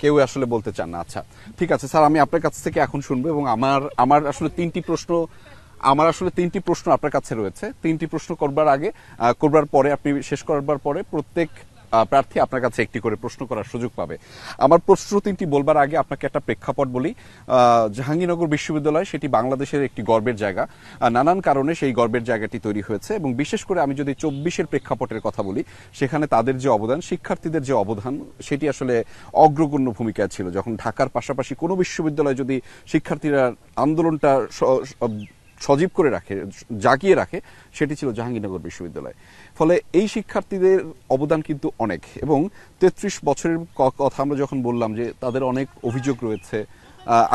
কেউ আসলে বলতে চান না। আচ্ছা ঠিক আছে স্যার, আমি আপনার কাছ থেকে এখন শুনবো এবং আমার আসলে তিনটি প্রশ্ন আপনার কাছে রয়েছে। তিনটি প্রশ্ন করবার পরে আপনি শেষ করবার পরে প্রত্যেক প্রার্থী আপনার কাছে একটি করে প্রশ্ন করার সুযোগ পাবে। আমার প্রশ্ন তিনটি বলবার আগে আপনাকে একটা প্রেক্ষাপট বলি। জাহাঙ্গীরনগর বিশ্ববিদ্যালয় সেটি বাংলাদেশের একটি গর্বের জায়গা, নানান কারণে সেই গর্বের জায়গাটি তৈরি হয়েছে এবং বিশেষ করে আমি যদি 24-এর প্রেক্ষাপটের কথা বলি, সেখানে তাদের যে অবদান, শিক্ষার্থীদের যে অবদান, সেটি আসলে অগ্রগণ্য ভূমিকায় ছিল। যখন ঢাকার পাশাপাশি কোনো বিশ্ববিদ্যালয় যদি শিক্ষার্থীরা আন্দোলনটা সজীব করে রাখে, জাগিয়ে রাখে, সেটি ছিল জাহাঙ্গীরনগর বিশ্ববিদ্যালয়। ফলে এই শিক্ষার্থীদের অবদান কিন্তু অনেক। এবং 33 বছরের কথা আমরা যখন বললাম যে তাদের অনেক অভিযোগ রয়েছে,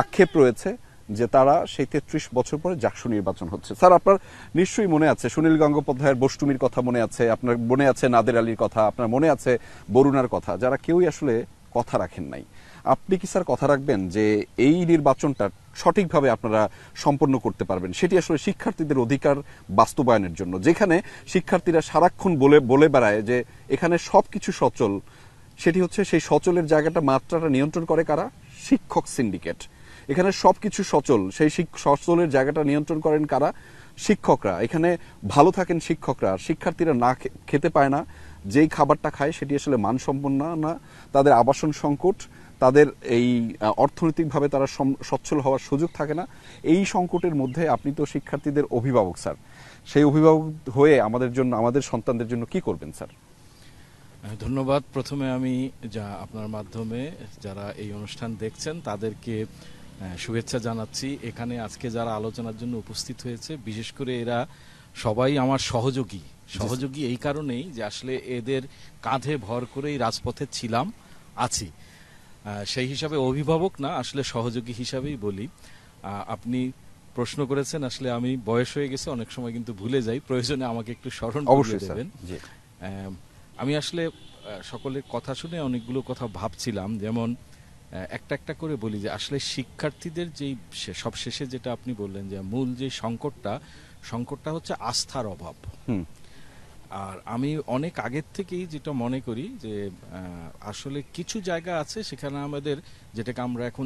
আক্ষেপ রয়েছে যে তারা সেই 33 বছর পরে জাকসু নির্বাচন হচ্ছে। স্যার, আপনার নিশ্চয়ই মনে আছে সুনীল গঙ্গোপাধ্যায়ের বষ্টুমির কথা মনে আছে, আপনার মনে আছে নাদের আলীর কথা, আপনার মনে আছে বরুণার কথা, যারা কেউই আসলে কথা রাখেন নাই। আপনি কি স্যার কথা রাখবেন যে এই নির্বাচনটা সঠিকভাবে আপনারা সম্পন্ন করতে পারবেন? সেটি আসলে শিক্ষার্থীদের অধিকার বাস্তবায়নের জন্য, যেখানে শিক্ষার্থীরা সারাক্ষণ বলে বেড়ায় যে এখানে সবকিছু সচল, সেটি হচ্ছে সেই সচলের জায়গাটা, মাত্রাটা নিয়ন্ত্রণ করে কারা? শিক্ষক সিন্ডিকেট। এখানে সবকিছু সচল, সেই সচলের জায়গাটা নিয়ন্ত্রণ করেন কারা? শিক্ষকরা। এখানে ভালো থাকেন শিক্ষকরা, শিক্ষার্থীরা না খেতে পায় না, যেই খাবারটা খায় সেটি আসলে মানসম্পন্ন না, তাদের আবাসন সংকট, তাদের এই অর্থনৈতিকভাবে তারা সচ্ছল হওয়ার সুযোগ থাকে না। এই সংকটের মধ্যে আপনি তো শিক্ষার্থীদের অভিভাবক স্যার, সেই অভিভাবক হয়ে আমাদের সন্তানদের জন্য কি করবেন স্যার? ধন্যবাদ। প্রথমে আমি আপনার মাধ্যমে যারা এই অনুষ্ঠান দেখছেন তাদেরকে শুভেচ্ছা জানাচ্ছি। এখানে আজকে যারা আলোচনার জন্য উপস্থিত হয়েছে, বিশেষ করে এরা সবাই আমার সহযোগী এই কারণেই যে আসলে এদের কাঁধে ভর করেই রাজপথে ছিলাম, আছি। সেই হিসাবে অভিভাবক না, আসলে সহযোগী হিসাবেই বলি। আপনি প্রশ্ন করেছেন, আসলে আমি বয়স হয়ে গেছে, অনেক সময় কিন্তু ভুলে যাই, প্রয়োজনে আমাকে একটু স্মরণ করিয়ে দেবেন। আমি আসলে সকলের কথা শুনে অনেকগুলো কথা ভাবছিলাম, যেমন একটা একটা করে বলি যে আসলে শিক্ষার্থীদের যেই সব শেষে যেটা আপনি বললেন যে মূল যে সংকটটা হচ্ছে আস্থার অভাব। আর আমি অনেক আগের থেকেই যেটা মনে করি যে আসলে কিছু জায়গা আছে সেখানে আমাদের যেটাকে আমরা এখন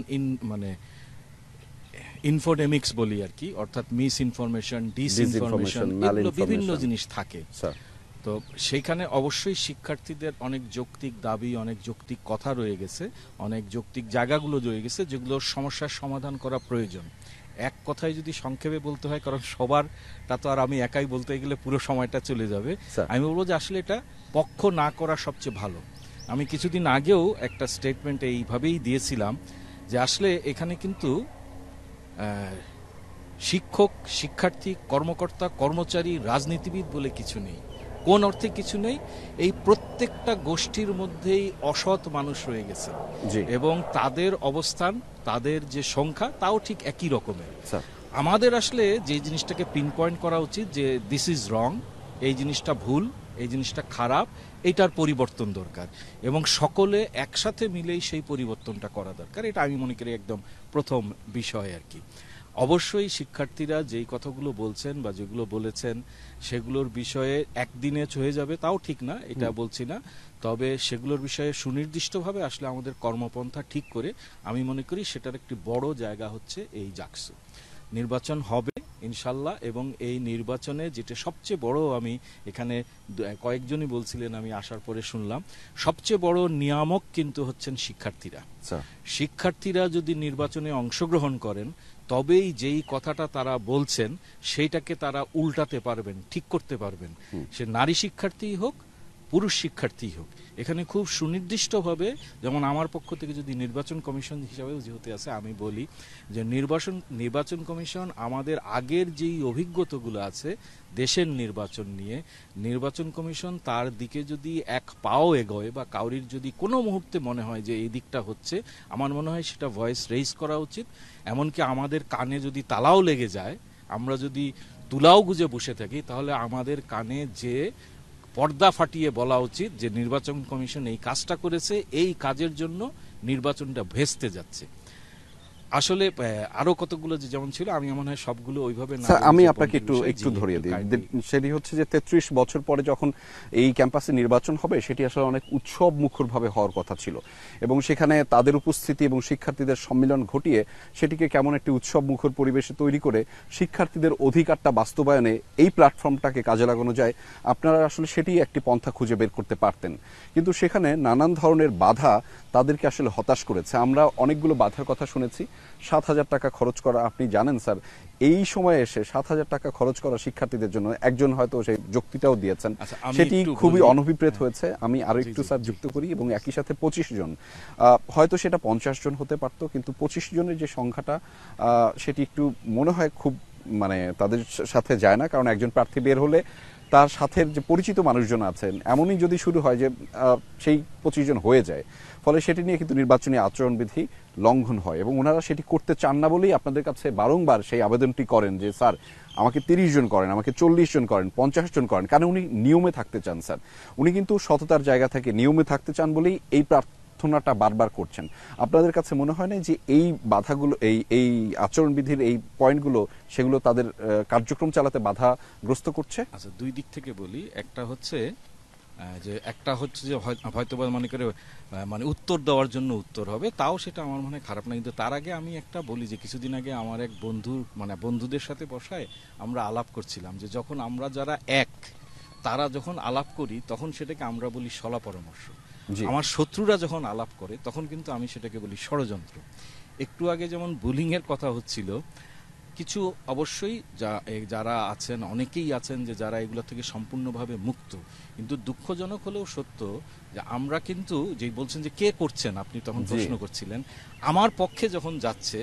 ইনফোডেমিক্স বলি আর কি, অর্থাৎ মিস ইনফরমেশন, ডিসইনফরমেশন, এগুলো বিভিন্ন জিনিস থাকে। তো সেইখানে অবশ্যই শিক্ষার্থীদের অনেক যৌক্তিক দাবি, অনেক যৌক্তিক কথা রয়ে গেছে, অনেক যৌক্তিক জায়গাগুলো রয়ে গেছে যেগুলোর সমস্যার সমাধান করা প্রয়োজন। এক কথায় যদি সংক্ষেপে বলতে হয়, কারণ সবারটা তো আর আমি একাই বলতে গেলে পুরো সময়টা চলে যাবে, আমি বলবো যে আসলে এটা পক্ষ না করা সবচেয়ে ভালো। আমি কিছুদিন আগেও একটা স্টেটমেন্ট এইভাবেই দিয়েছিলাম যে আসলে এখানে কিন্তু শিক্ষক, শিক্ষার্থী, কর্মকর্তা, কর্মচারী, রাজনীতিবিদ বলে কিছু নেই। কোন অর্থে কিছু নেই? এই প্রত্যেকটা গোষ্ঠীর মধ্যেই অসৎ মানুষ রয়ে গেছে এবং তাদের অবস্থান, তাদের যে সংখ্যা তাও ঠিক একই রকমের। আমাদের আসলে যে জিনিসটাকে পিন পয়েন্ট করা উচিত যে দিস ইজ রং, এই জিনিসটা ভুল, এই জিনিসটা খারাপ, এটার পরিবর্তন দরকার এবং সকলে একসাথে মিলেই সেই পরিবর্তনটা করা দরকার। এটা আমি মনে করি একদম প্রথম বিষয় আর কি। অবশ্যই শিক্ষার্থীরা যেই কথাগুলো বলছেন বা যেগুলো বলেছেন সেগুলোর বিষয়ে একদিনে হয়ে যাবে তাও ঠিক না, এটা বলছি না, তবে সেগুলোর বিষয়ে সুনির্দিষ্টভাবে আসলে আমাদের কর্মপন্থা ঠিক করে আমি মনে করি সেটার একটি বড় জায়গা হচ্ছে এই জাকসু। নির্বাচন হবে ইনশাল্লাহ এবং এই নির্বাচনে যেটা সবচেয়ে বড়, আমি এখানে কয়েকজনই বলছিলেন, আমি আসার পরে শুনলাম, সবচেয়ে বড় নিয়ামক কিন্তু হচ্ছেন শিক্ষার্থীরা। শিক্ষার্থীরা যদি নির্বাচনে অংশগ্রহণ করেন তবেই যেই কথাটা তারা বলছেন সেইটাকে তারা উল্টাতে পারবেন, ঠিক করতে পারবেন। সে নারী শিক্ষার্থী হোক, পুরুষ শিক্ষার্থী হোক, এখানে খুব সুনির্দিষ্টভাবে, যেমন আমার পক্ষ থেকে যদি নির্বাচন কমিশন হিসাবেও যেহেতু আছে, আমি বলি যে নির্বাচন কমিশন আমাদের আগের যেই অভিজ্ঞতাগুলো আছে দেশের নির্বাচন নিয়ে, নির্বাচন কমিশন তার দিকে যদি এক পাও এগোয় বা কাউরির যদি কোনো মুহূর্তে মনে হয় যে এই দিকটা হচ্ছে, আমার মনে হয় সেটা ভয়েস রেইজ করা উচিত। এমনকি আমাদের কানে যদি তালাও লেগে যায়, আমরা যদি তুলাও গুজে বসে থাকি, তাহলে আমাদের কানে যে পর্দা ফাটিয়ে বলা উচিত যে নির্বাচন কমিশন এই কাজটা করেছে, এই কাজের জন্য নির্বাচনটা ভেস্তে যাচ্ছে। আসলে আরো কতগুলো যে যেমন ছিল, আমি মনে হয় সবগুলো ওইভাবে না, আমি আপনাকে একটু ধরিয়ে দিই। সেটি হচ্ছে যে 33 বছর পরে যখন এই ক্যাম্পাসে নির্বাচন হবে সেটি আসলে অনেক উৎসব মুখর ভাবে হওয়ার কথা ছিল এবং সেখানে তাদের উপস্থিতি এবং শিক্ষার্থীদের সম্মিলন ঘটিয়ে সেটিকে কেমন একটি উৎসব মুখর পরিবেশে তৈরি করে শিক্ষার্থীদের অধিকারটা বাস্তবায়নে এই প্ল্যাটফর্মটাকে কাজে লাগানো যায়, আপনারা আসলে সেটি একটি পন্থা খুঁজে বের করতে পারতেন। কিন্তু সেখানে নানান ধরনের বাধা তাদেরকে আসলে হতাশ করেছে। আমরা অনেকগুলো বাধার কথা শুনেছি। 7,000 টাকা খরচ করা, আপনি জানেন স্যার, এই সময়ে এসে 7,000 টাকা খরচ করা শিক্ষার্থীদের জন্য, একজন হয়তো সেই যুক্তিটাও দিয়েছেন, সেটি খুবই অনভিপ্রেত হয়েছে। আমি আরো একটু স্যার যুক্ত করি এবং একই সাথে 25 জন, হয়তো সেটা 50 জন হতে পারত, কিন্তু 25 জনের যে সংখ্যাটা সেটি একটু মনে হয় খুব তাদের সাথে যায় না। কারণ একজন প্রার্থী বের হলে তার সাথে যে পরিচিত মানুষজন আছেন এমনই যদি শুরু হয় যে সেই 25 জন হয়ে যায়, ফলে সেটি নিয়ে কিন্তু নির্বাচনী আচরণবিধি লঙ্ঘন হয় এবং ওনারা সেটি করতে চান না বলেই আপনাদের কাছে বারংবার সেই আবেদনটি করেন যে স্যার আমাকে 30 জন করেন, আমাকে 40 জন করেন, 50 জন করেন। কারণ উনি নিয়মে থাকতে চান স্যার, উনি কিন্তু সততার জায়গা থেকে নিয়মে থাকতে চান বলেই এই প্রার্থনাটা বারবার করছেন। আপনাদের কাছে মনে হয় না যে এই বাধাগুলো, এই আচরণবিধির এই পয়েন্টগুলো, সেগুলো তাদের কার্যক্রম চালাতে বাধাগ্রস্ত করছে? আচ্ছা, দুই দিক থেকে বলি। একটা হচ্ছে যে হয়তো মনে করে উত্তর দেওয়ার জন্য উত্তর হবে, তাও সেটা আমার মনে হয় খারাপ না। কিন্তু তার আগে আমি একটা বলি যে কিছুদিন আগে আমার এক বন্ধুদের সাথে বসায় আমরা আলাপ করছিলাম যে যখন আমরা যারা এক তারা যখন আলাপ করি তখন সেটাকে আমরা বলি শলা পরামর্শ। আমার শত্রুরা যখন আলাপ করে তখন কিন্তু আমি সেটাকে বলি ষড়যন্ত্র। একটু আগে যেমন বুলিং এর কথা হচ্ছিল, কিছু অবশ্যই যারা আছেন, অনেকেই আছেন যে যারা এগুলো থেকে সম্পূর্ণভাবে মুক্ত, কিন্তু দুঃখজনক হলেও সত্য যে আমরা কিন্তু, যে বলছেন যে কে করছেন, আপনি তখন প্রশ্ন করছিলেন, আমার পক্ষে যখন যাচ্ছে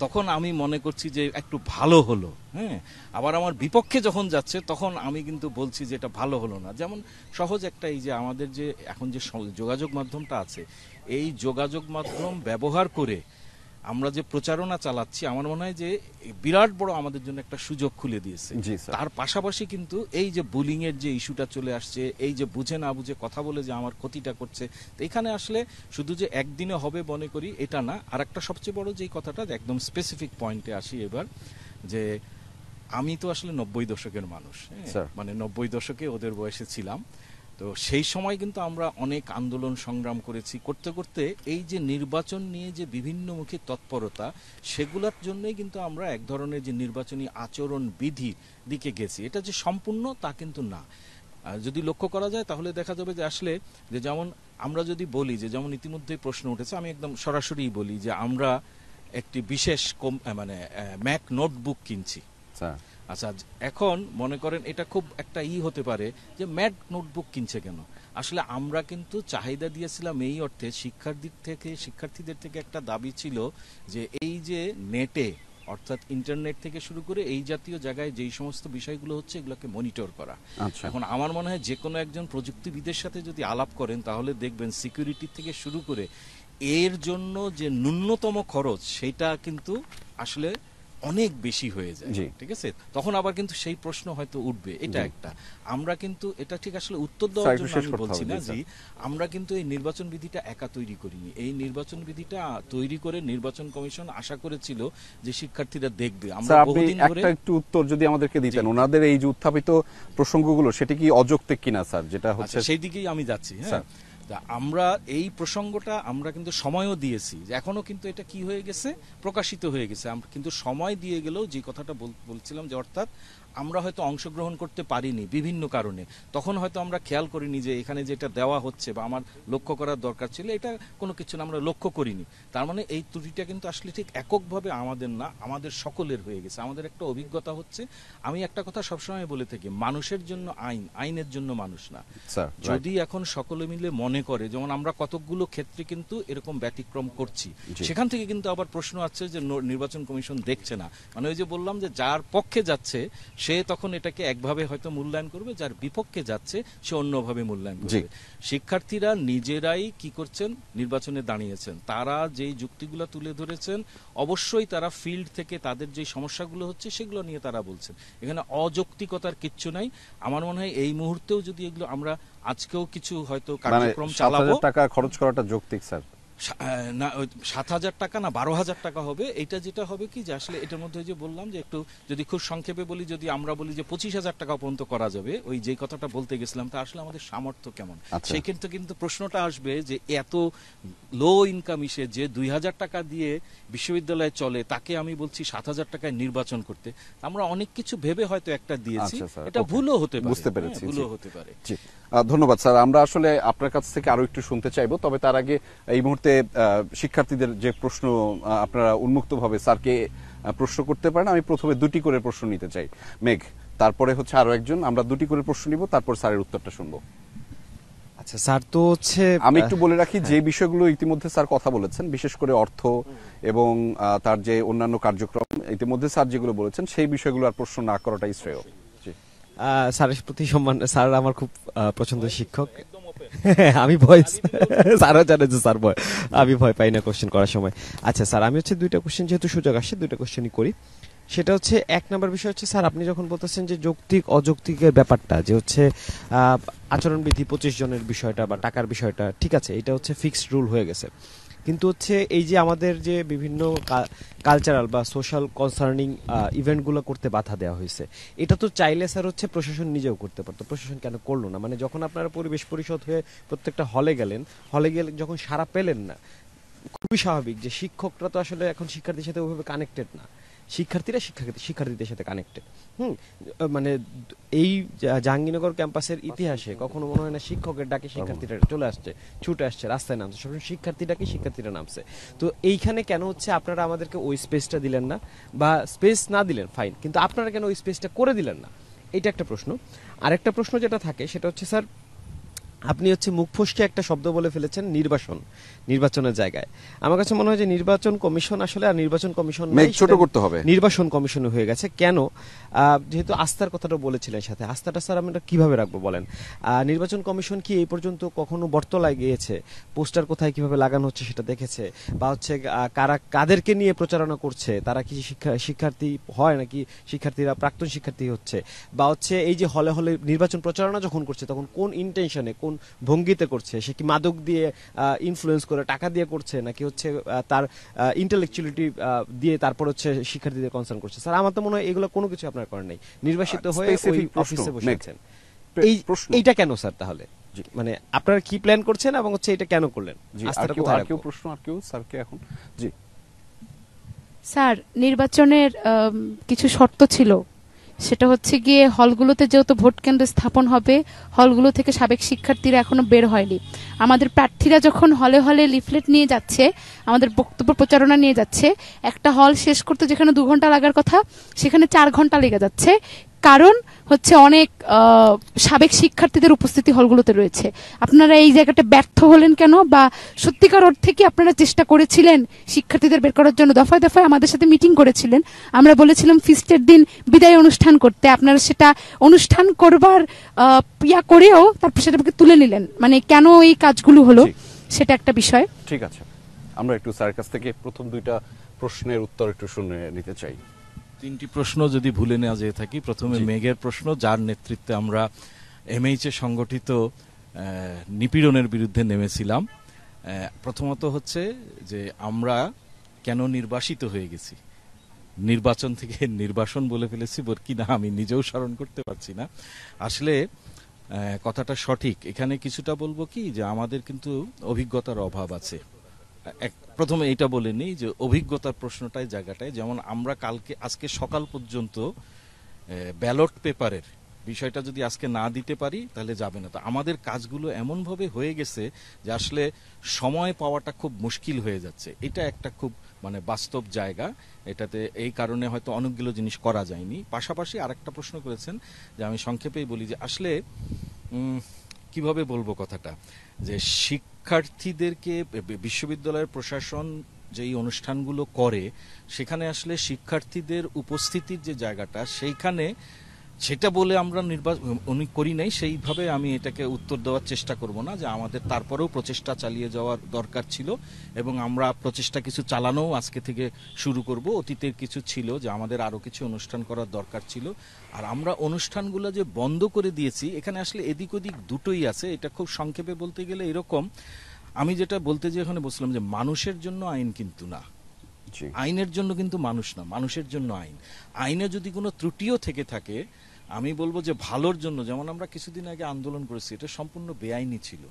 তখন আমি মনে করছি যে একটু ভালো হলো, হ্যাঁ, আবার আমার বিপক্ষে যখন যাচ্ছে তখন আমি কিন্তু বলছি যে এটা ভালো হলো না। যেমন সহজ একটা, এই যে আমাদের যে এখন যে যোগাযোগ মাধ্যমটা আছে, এই যোগাযোগ মাধ্যম ব্যবহার করে আমরা যে প্রচারণা চালাচ্ছি আমার মনে হয় যে বিরাট বড় আমাদের জন্য একটা সুযোগ খুলে দিয়েছে। তার পাশাপাশি কিন্তু এই যে বুলিং এর যে ইস্যুটা চলে আসছে, এই যে বুঝে না বুঝে কথা বলে যে আমার ক্ষতিটা করছে, তো এখানে আসলে শুধু যে একদিনে হবে মনে করি এটা না। আর একটা সবচেয়ে বড় যে কথাটা একদম স্পেসিফিক পয়েন্টে আসি এবার, যে আমি তো আসলে 90 দশকের মানুষ, মানে 90 দশকে ওদের বয়সে ছিলাম। তো সেই সময় কিন্তু আমরা অনেক আন্দোলন সংগ্রাম করেছি, করতে করতে এই যে নির্বাচন নিয়ে যে বিভিন্নমুখী তৎপরতা, সেগুলোর জন্যই কিন্তু আমরা এক ধরনের যে নির্বাচনী আচরণ বিধি দিকে গেছি। এটা যে সম্পূর্ণ তা কিন্তু না। যদি লক্ষ্য করা যায় তাহলে দেখা যাবে যে আসলে যে যেমন আমরা যদি বলি যে যেমন ইতিমধ্যেই প্রশ্ন উঠেছে, আমি একদম সরাসরি বলি যে আমরা একটি বিশেষ মানে ম্যাক নোটবুক কিনছি। আচ্ছা, এখন মনে করেন এটা খুব একটা হতে পারে যে ম্যাক নোটবুক কিনছে কেন? আসলে আমরা কিন্তু চাহিদা দিয়েছিলাম এই অর্থে শিক্ষার্থীদের থেকে একটা দাবি ছিল যে এই যে নেটে অর্থাৎ ইন্টারনেট থেকে শুরু করে এই জাতীয় জায়গায় যেই সমস্ত বিষয়গুলো হচ্ছে এগুলোকে মনিটর করা। এখন আমার মনে হয় যে কোনো একজন প্রযুক্তিবিদের সাথে যদি আলাপ করেন তাহলে দেখবেন সিকিউরিটি থেকে শুরু করে এর জন্য যে ন্যূনতম খরচ সেটা কিন্তু আসলে অনেক বেশি হয়ে যায়, ঠিক আছে? তখন আবার কিন্তু সেই প্রশ্ন হয়তো উঠবে, এটা একটা। আমরা কিন্তু এটা ঠিক আসলে উত্তর দেওয়ার জন্য আমি বলছি না যে আমরা কিন্তু এই নির্বাচন বিধিটা একা তৈরি করিনি। এই নির্বাচন বিধিটা তৈরি করে নির্বাচন কমিশন আশা করেছিল যে শিক্ষার্থীরা দেখবে। আমরা বহুদিন ধরে একটু উত্তর যদি আমাদেরকে দিতেন, ওনাদের এই যে উত্থাপিত প্রসঙ্গগুলো সেটা কি অযৌক্তিক কিনা স্যার? যেটা হচ্ছে সেই দিকেই আমি যাচ্ছি। হ্যাঁ, আমরা এই প্রসঙ্গটা আমরা কিন্তু সময়ও দিয়েছি, এখনো কিন্তু এটা কি হয়ে গেছে, প্রকাশিত হয়ে গেছে। আমরা কিন্তু সময় দিয়ে গেলেও যে কথাটা বলছিলাম যে অর্থাৎ আমরা হয়তো অংশগ্রহণ করতে পারিনি বিভিন্ন কারণে, তখন হয়তো আমরা খেয়াল করিনি যে এখানে যেটা দেওয়া হচ্ছে বা আমার লক্ষ্য করার দরকার ছিল এটা কোনো কিছু না, আমরা লক্ষ্য করিনি। তার মানে এই ত্রুটিটা কিন্তু আসলে ঠিক এককভাবে আমাদের না, আমাদের সকলের হয়ে গেছে। আমাদের একটা অভিজ্ঞতা হচ্ছে, আমি একটা কথা সবসময় বলে থাকি, মানুষের জন্য আইন, আইনের জন্য মানুষ না। যদি এখন সকলে মিলে মনে করে, যেমন আমরা কতকগুলো ক্ষেত্রে কিন্তু এরকম ব্যতিক্রম করছি, সেখান থেকে কিন্তু আবার প্রশ্ন আছে যে নির্বাচন কমিশন দেখছে না। মানে ওই যে বললাম যে যার পক্ষে যাচ্ছে সে তখন এটাকে একভাবে হয়তো মূল্যায়ন করবে, যার বিপক্ষে যাচ্ছে সে অন্যভাবে মূল্যায়ন করবে। শিক্ষার্থীরা নিজেরাই কি করছেন, নির্বাচনে দাঁড়িয়েছেন, তারা যেই যুক্তিগুলো তুলে ধরেছেন অবশ্যই তারা ফিল্ড থেকে তাদের যে সমস্যাগুলো হচ্ছে সেগুলো নিয়ে তারা বলছেন। এখানে অযৌক্তিকতার কিচ্ছু নাই। আমার মনে হয় এই মুহূর্তেও যদি এগুলো আমরা আজকেও কিছু হয়তো কার্যক্রম চালাবো, টাকা খরচ করাটা যৌক্তিক স্যার? না 7,000 টাকা না 12,000 টাকা হবে। এটা যেটা হবে কি যে আসলে এটার মধ্যে যে বললাম যে একটু যদি খুব সংক্ষেপে বলি, যদি আমরা বলি যে 25,000 টাকা পর্যন্ত করা যাবে, ওই যে কথাটা বলতে গেছিলাম, তা আসলে আমাদের সামর্থ্য কেমন? সেই ক্ষেত্রে কিন্তু প্রশ্নটা আসবে যে এত লো ইনকাম ইসে যে 2,000 টাকা দিয়ে বিশ্ববিদ্যালয়ে চলে, তাকে আমি বলছি 7,000 টাকায় নির্বাচন করতে। আমরা অনেক কিছু ভেবে হয়তো একটা দিয়েছি, এটা ভুলও হতে পারে, বুঝতে পেরেছি, ভুলও হতে পারে। ধন্যবাদ স্যার। আমরা আসলে আপনার কাছ থেকে আরো একটু শুনতে চাইবো, তবে তার আগে এই মুহূর্তে শিক্ষার্থীদের যে প্রশ্ন আপনারা উন্মুক্তভাবে স্যারকে প্রশ্ন করতে পারেন। আমি প্রথমে 2টি করে প্রশ্ন নিতে চাই, মেঘ, তারপরে হচ্ছে আরো একজন, আমরা 2টি করে প্রশ্ন নিব, তারপর স্যারের উত্তরটা শুনবো। আচ্ছা স্যার, তো হচ্ছে আমি একটু বলে রাখি যে বিষয়গুলো ইতিমধ্যে স্যার কথা বলেছেন, বিশেষ করে অর্থ এবং তার যে অন্যান্য কার্যক্রম ইতিমধ্যে স্যার যেগুলো বলেছেন সেই বিষয়গুলো আর প্রশ্ন না করাটাই শ্রেয়। স্যারের প্রতি সম্মান। স্যার আমার খুব পছন্দের শিক্ষক। আমি ভয়, স্যারও জানে যে স্যার ভয়, আমি ভয় পাই না কোশ্চেন করার সময়। আচ্ছা স্যার, আমি হচ্ছে 2টা কোশ্চেন, যেহেতু সুযোগ আসে 2টা কোশ্চেনই করি। সেটা হচ্ছে 1 নম্বর বিষয় হচ্ছে স্যার, আপনি যখন বলতেছেন যে যৌক্তিক অযৌক্তিকের ব্যাপারটা, যে হচ্ছে আচরণবিধি 25 জনের বিষয়টা বা টাকার বিষয়টা, ঠিক আছে, এটা হচ্ছে ফিক্সড রুল হয়ে গেছে। কিন্তু হচ্ছে এই যে আমাদের যে বিভিন্ন কালচারাল বা সোশ্যাল কনসার্নিং ইভেন্টগুলো করতে বাধা দেওয়া হয়েছে, এটা তো চাইলে স্যার হচ্ছে প্রশাসন নিজেও করতে পারতো, প্রশাসন কেন করলো না? মানে যখন আপনারা পরিবেশ পরিষদ হয়ে প্রত্যেকটা হলে গেলেন, হলে গেলে যখন সাড়া পেলেন না, খুবই স্বাভাবিক যে শিক্ষকরা তো আসলে এখন শিক্ষার্থীর সাথে ওইভাবে কানেক্টেড না, শিক্ষার্থীরা শিক্ষার্থীদের সাথে কানেক্টেড। মানে এই জাহাঙ্গীরনগর ক্যাম্পাসের ইতিহাসে কখনো মনে হয় না শিক্ষকের ডাকে শিক্ষার্থীরা চলে আসছে, ছুটে আসছে, রাস্তায় নামছে, সবসময় শিক্ষার্থী ডাকে শিক্ষার্থীরা নামছে। তো এইখানে কেন হচ্ছে আপনারা আমাদেরকে ওই স্পেসটা দিলেন না, বা স্পেস না দিলেন ফাইন, কিন্তু আপনারা কেন ওই স্পেসটা করে দিলেন না? এটা একটা প্রশ্ন। আরেকটা প্রশ্ন যেটা থাকে সেটা হচ্ছে স্যার, আপনি হচ্ছে মুখ ফসকে একটা শব্দ বলে ফেলেছেন নির্বাচনের জায়গায়। আমার কাছে মনে হয় যে নির্বাচন কমিশন আসলে আর নির্বাচন কমিশন ছোট করতে হবে, নির্বাচন কমিশন হয়ে গেছে। কেন? যেহেতু আস্থার কথাটা বলেছিলেন সাথে, আস্থাটা স্যার আমরা কিভাবে রাখবো বলেন? নির্বাচন কমিশন কি এই পর্যন্ত কখনো বটতলায় গিয়েছে, পোস্টার কোথায় কিভাবে লাগানো হচ্ছে সেটা দেখেছে, বা হচ্ছে কারা কাদেরকে নিয়ে প্রচারণা করছে, তারা কি শিক্ষার্থী হয় নাকি শিক্ষার্থীরা প্রাক্তন শিক্ষার্থী হচ্ছে, বা হচ্ছে এই যে হলে হলে নির্বাচন প্রচারণা যখন করছে তখন কোন ইন্টেনশনে কোন ভঙ্গিতে করছে, সে কি মাদক দিয়ে ইনফ্লুয়েন্স করে টাকা দিয়ে করছে নাকি হচ্ছে তার ইন্টেলেকচুয়ালিটি দিয়ে তারপর হচ্ছে শিক্ষার্থীদের কনসার্ন করছে। স্যার আমার তো মনে হয় এগুলো কোনো কিছু আপনার করেন নাই, নির্বাসিত হয়ে ওই অফিসে বসে আছেন। এইটা কেন স্যার তাহলে? মানে আপনারা কি প্ল্যান করছেন এবং হচ্ছে এটা কেন করলেন? আর কেউ প্রশ্ন, আর কেউ স্যারকে এখন? জি স্যার, নির্বাচনের কিছু শর্ত ছিল, সেটা হচ্ছে গিয়ে হলগুলোতে যেহেতু ভোট কেন্দ্র স্থাপন হবে, হলগুলো থেকে সাবেক শিক্ষার্থীরা এখনো বের হয়নি। আমাদের প্রার্থীরা যখন হলে হলে লিফলেট নিয়ে যাচ্ছে, আমাদের বক্তব্য প্রচারণা নিয়ে যাচ্ছে, একটা হল শেষ করতে যেখানে 2 ঘন্টা লাগার কথা সেখানে 4 ঘন্টা লেগে যাচ্ছে। কারণ হচ্ছে অনেক সাবেক শিক্ষার্থীদের উপস্থিতি হলগুলোতে রয়েছে। আপনারা এই জায়গাটা ব্যর্থ হলেন কেন? বা সত্যিকার অর্থে কি আপনারা চেষ্টা করেছিলেন শিক্ষার্থীদের বের করার জন্য? দফায় দফায় আমাদের সাথে মিটিং করেছিলেন, আমরা বলেছিলাম ফিস্টের দিন বিদায় অনুষ্ঠান করতে, আপনারা সেটা অনুষ্ঠান করবার করেও তারপর সেটাকে তুলে নিলেন। মানে কেন এই কাজগুলো হলো সেটা একটা বিষয়। ঠিক আছে, আমরা একটু স্যারের কাছ থেকে প্রথম 2টা প্রশ্নের উত্তর একটু শুনে নিতে চাই। 3টি প্রশ্ন যদি ভুলে নেওয়া যেয়ে থাকি, প্রথমে মেঘের প্রশ্ন, যার নেতৃত্বে আমরা এমএইচে সংগঠিত নিপীড়নের বিরুদ্ধে নেমেছিলাম। প্রথমত হচ্ছে যে আমরা কেন নির্বাসিত হয়ে গেছি, নির্বাচন থেকে নির্বাসন বলে ফেলেছি কিনা আমি নিজেও স্মরণ করতে পারছি না। আসলে কথাটা সঠিক। এখানে কিছুটা বলবো কি যে আমাদের কিন্তু অভিজ্ঞতার অভাব আছে। প্রথমে এটা বলে নিই যে অভিজ্ঞতার প্রশ্নটাই জায়গাটায়, যেমন আমরা আজকে সকাল পর্যন্ত ব্যালট পেপারের বিষয়টা যদি আজকে না দিতে পারি তাহলে যাবে না। তো আমাদের কাজগুলো এমনভাবে হয়ে গেছে যে আসলে সময় পাওয়াটা খুব মুশকিল হয়ে যাচ্ছে। এটা একটা খুব মানে বাস্তব জায়গা। এটাতে এই কারণে হয়তো অনেকগুলো জিনিস করা যায়নি। পাশাপাশি আরেকটা প্রশ্ন করেছেন, যে আমি সংক্ষেপেই বলি যে আসলে কিভাবে বলবো কথাটা, যে শিক্ষার্থীদেরকে বিশ্ববিদ্যালয়ের প্রশাসন যেই অনুষ্ঠানগুলো করে সেখানে আসলে শিক্ষার্থীদের উপস্থিতির যে জায়গাটা সেইখানে সেটা বলে আমরা উনি করি নাই, সেইভাবে আমি এটাকে উত্তর দেওয়ার চেষ্টা করব না। যে আমাদের তারপরেও প্রচেষ্টা চালিয়ে যাওয়ার দরকার ছিল এবং আমরা প্রচেষ্টা কিছু চালানোও আজকে থেকে শুরু করব। অতীতের কিছু ছিল যে আমাদের আরো কিছু অনুষ্ঠান করার দরকার ছিল, আর আমরা অনুষ্ঠানগুলো যে বন্ধ করে দিয়েছি এখানে আসলে এদিক ওদিক দুটোই আছে। এটা খুব সংক্ষেপে বলতে গেলে এরকম, আমি যেটা বলতে যে এখানে বলছিলাম যে মানুষের জন্য আইন কিন্তু না, আইনের জন্য কিন্তু মানুষ না, মানুষের জন্য আইন। আইনে যদি কোনো ত্রুটিও থেকে থাকে আমি বলবো যে ভালোর জন্য, যেমন আমরা কিছুদিন আগে আন্দোলন করেছি, এটা সম্পূর্ণ বেআইনি ছিল।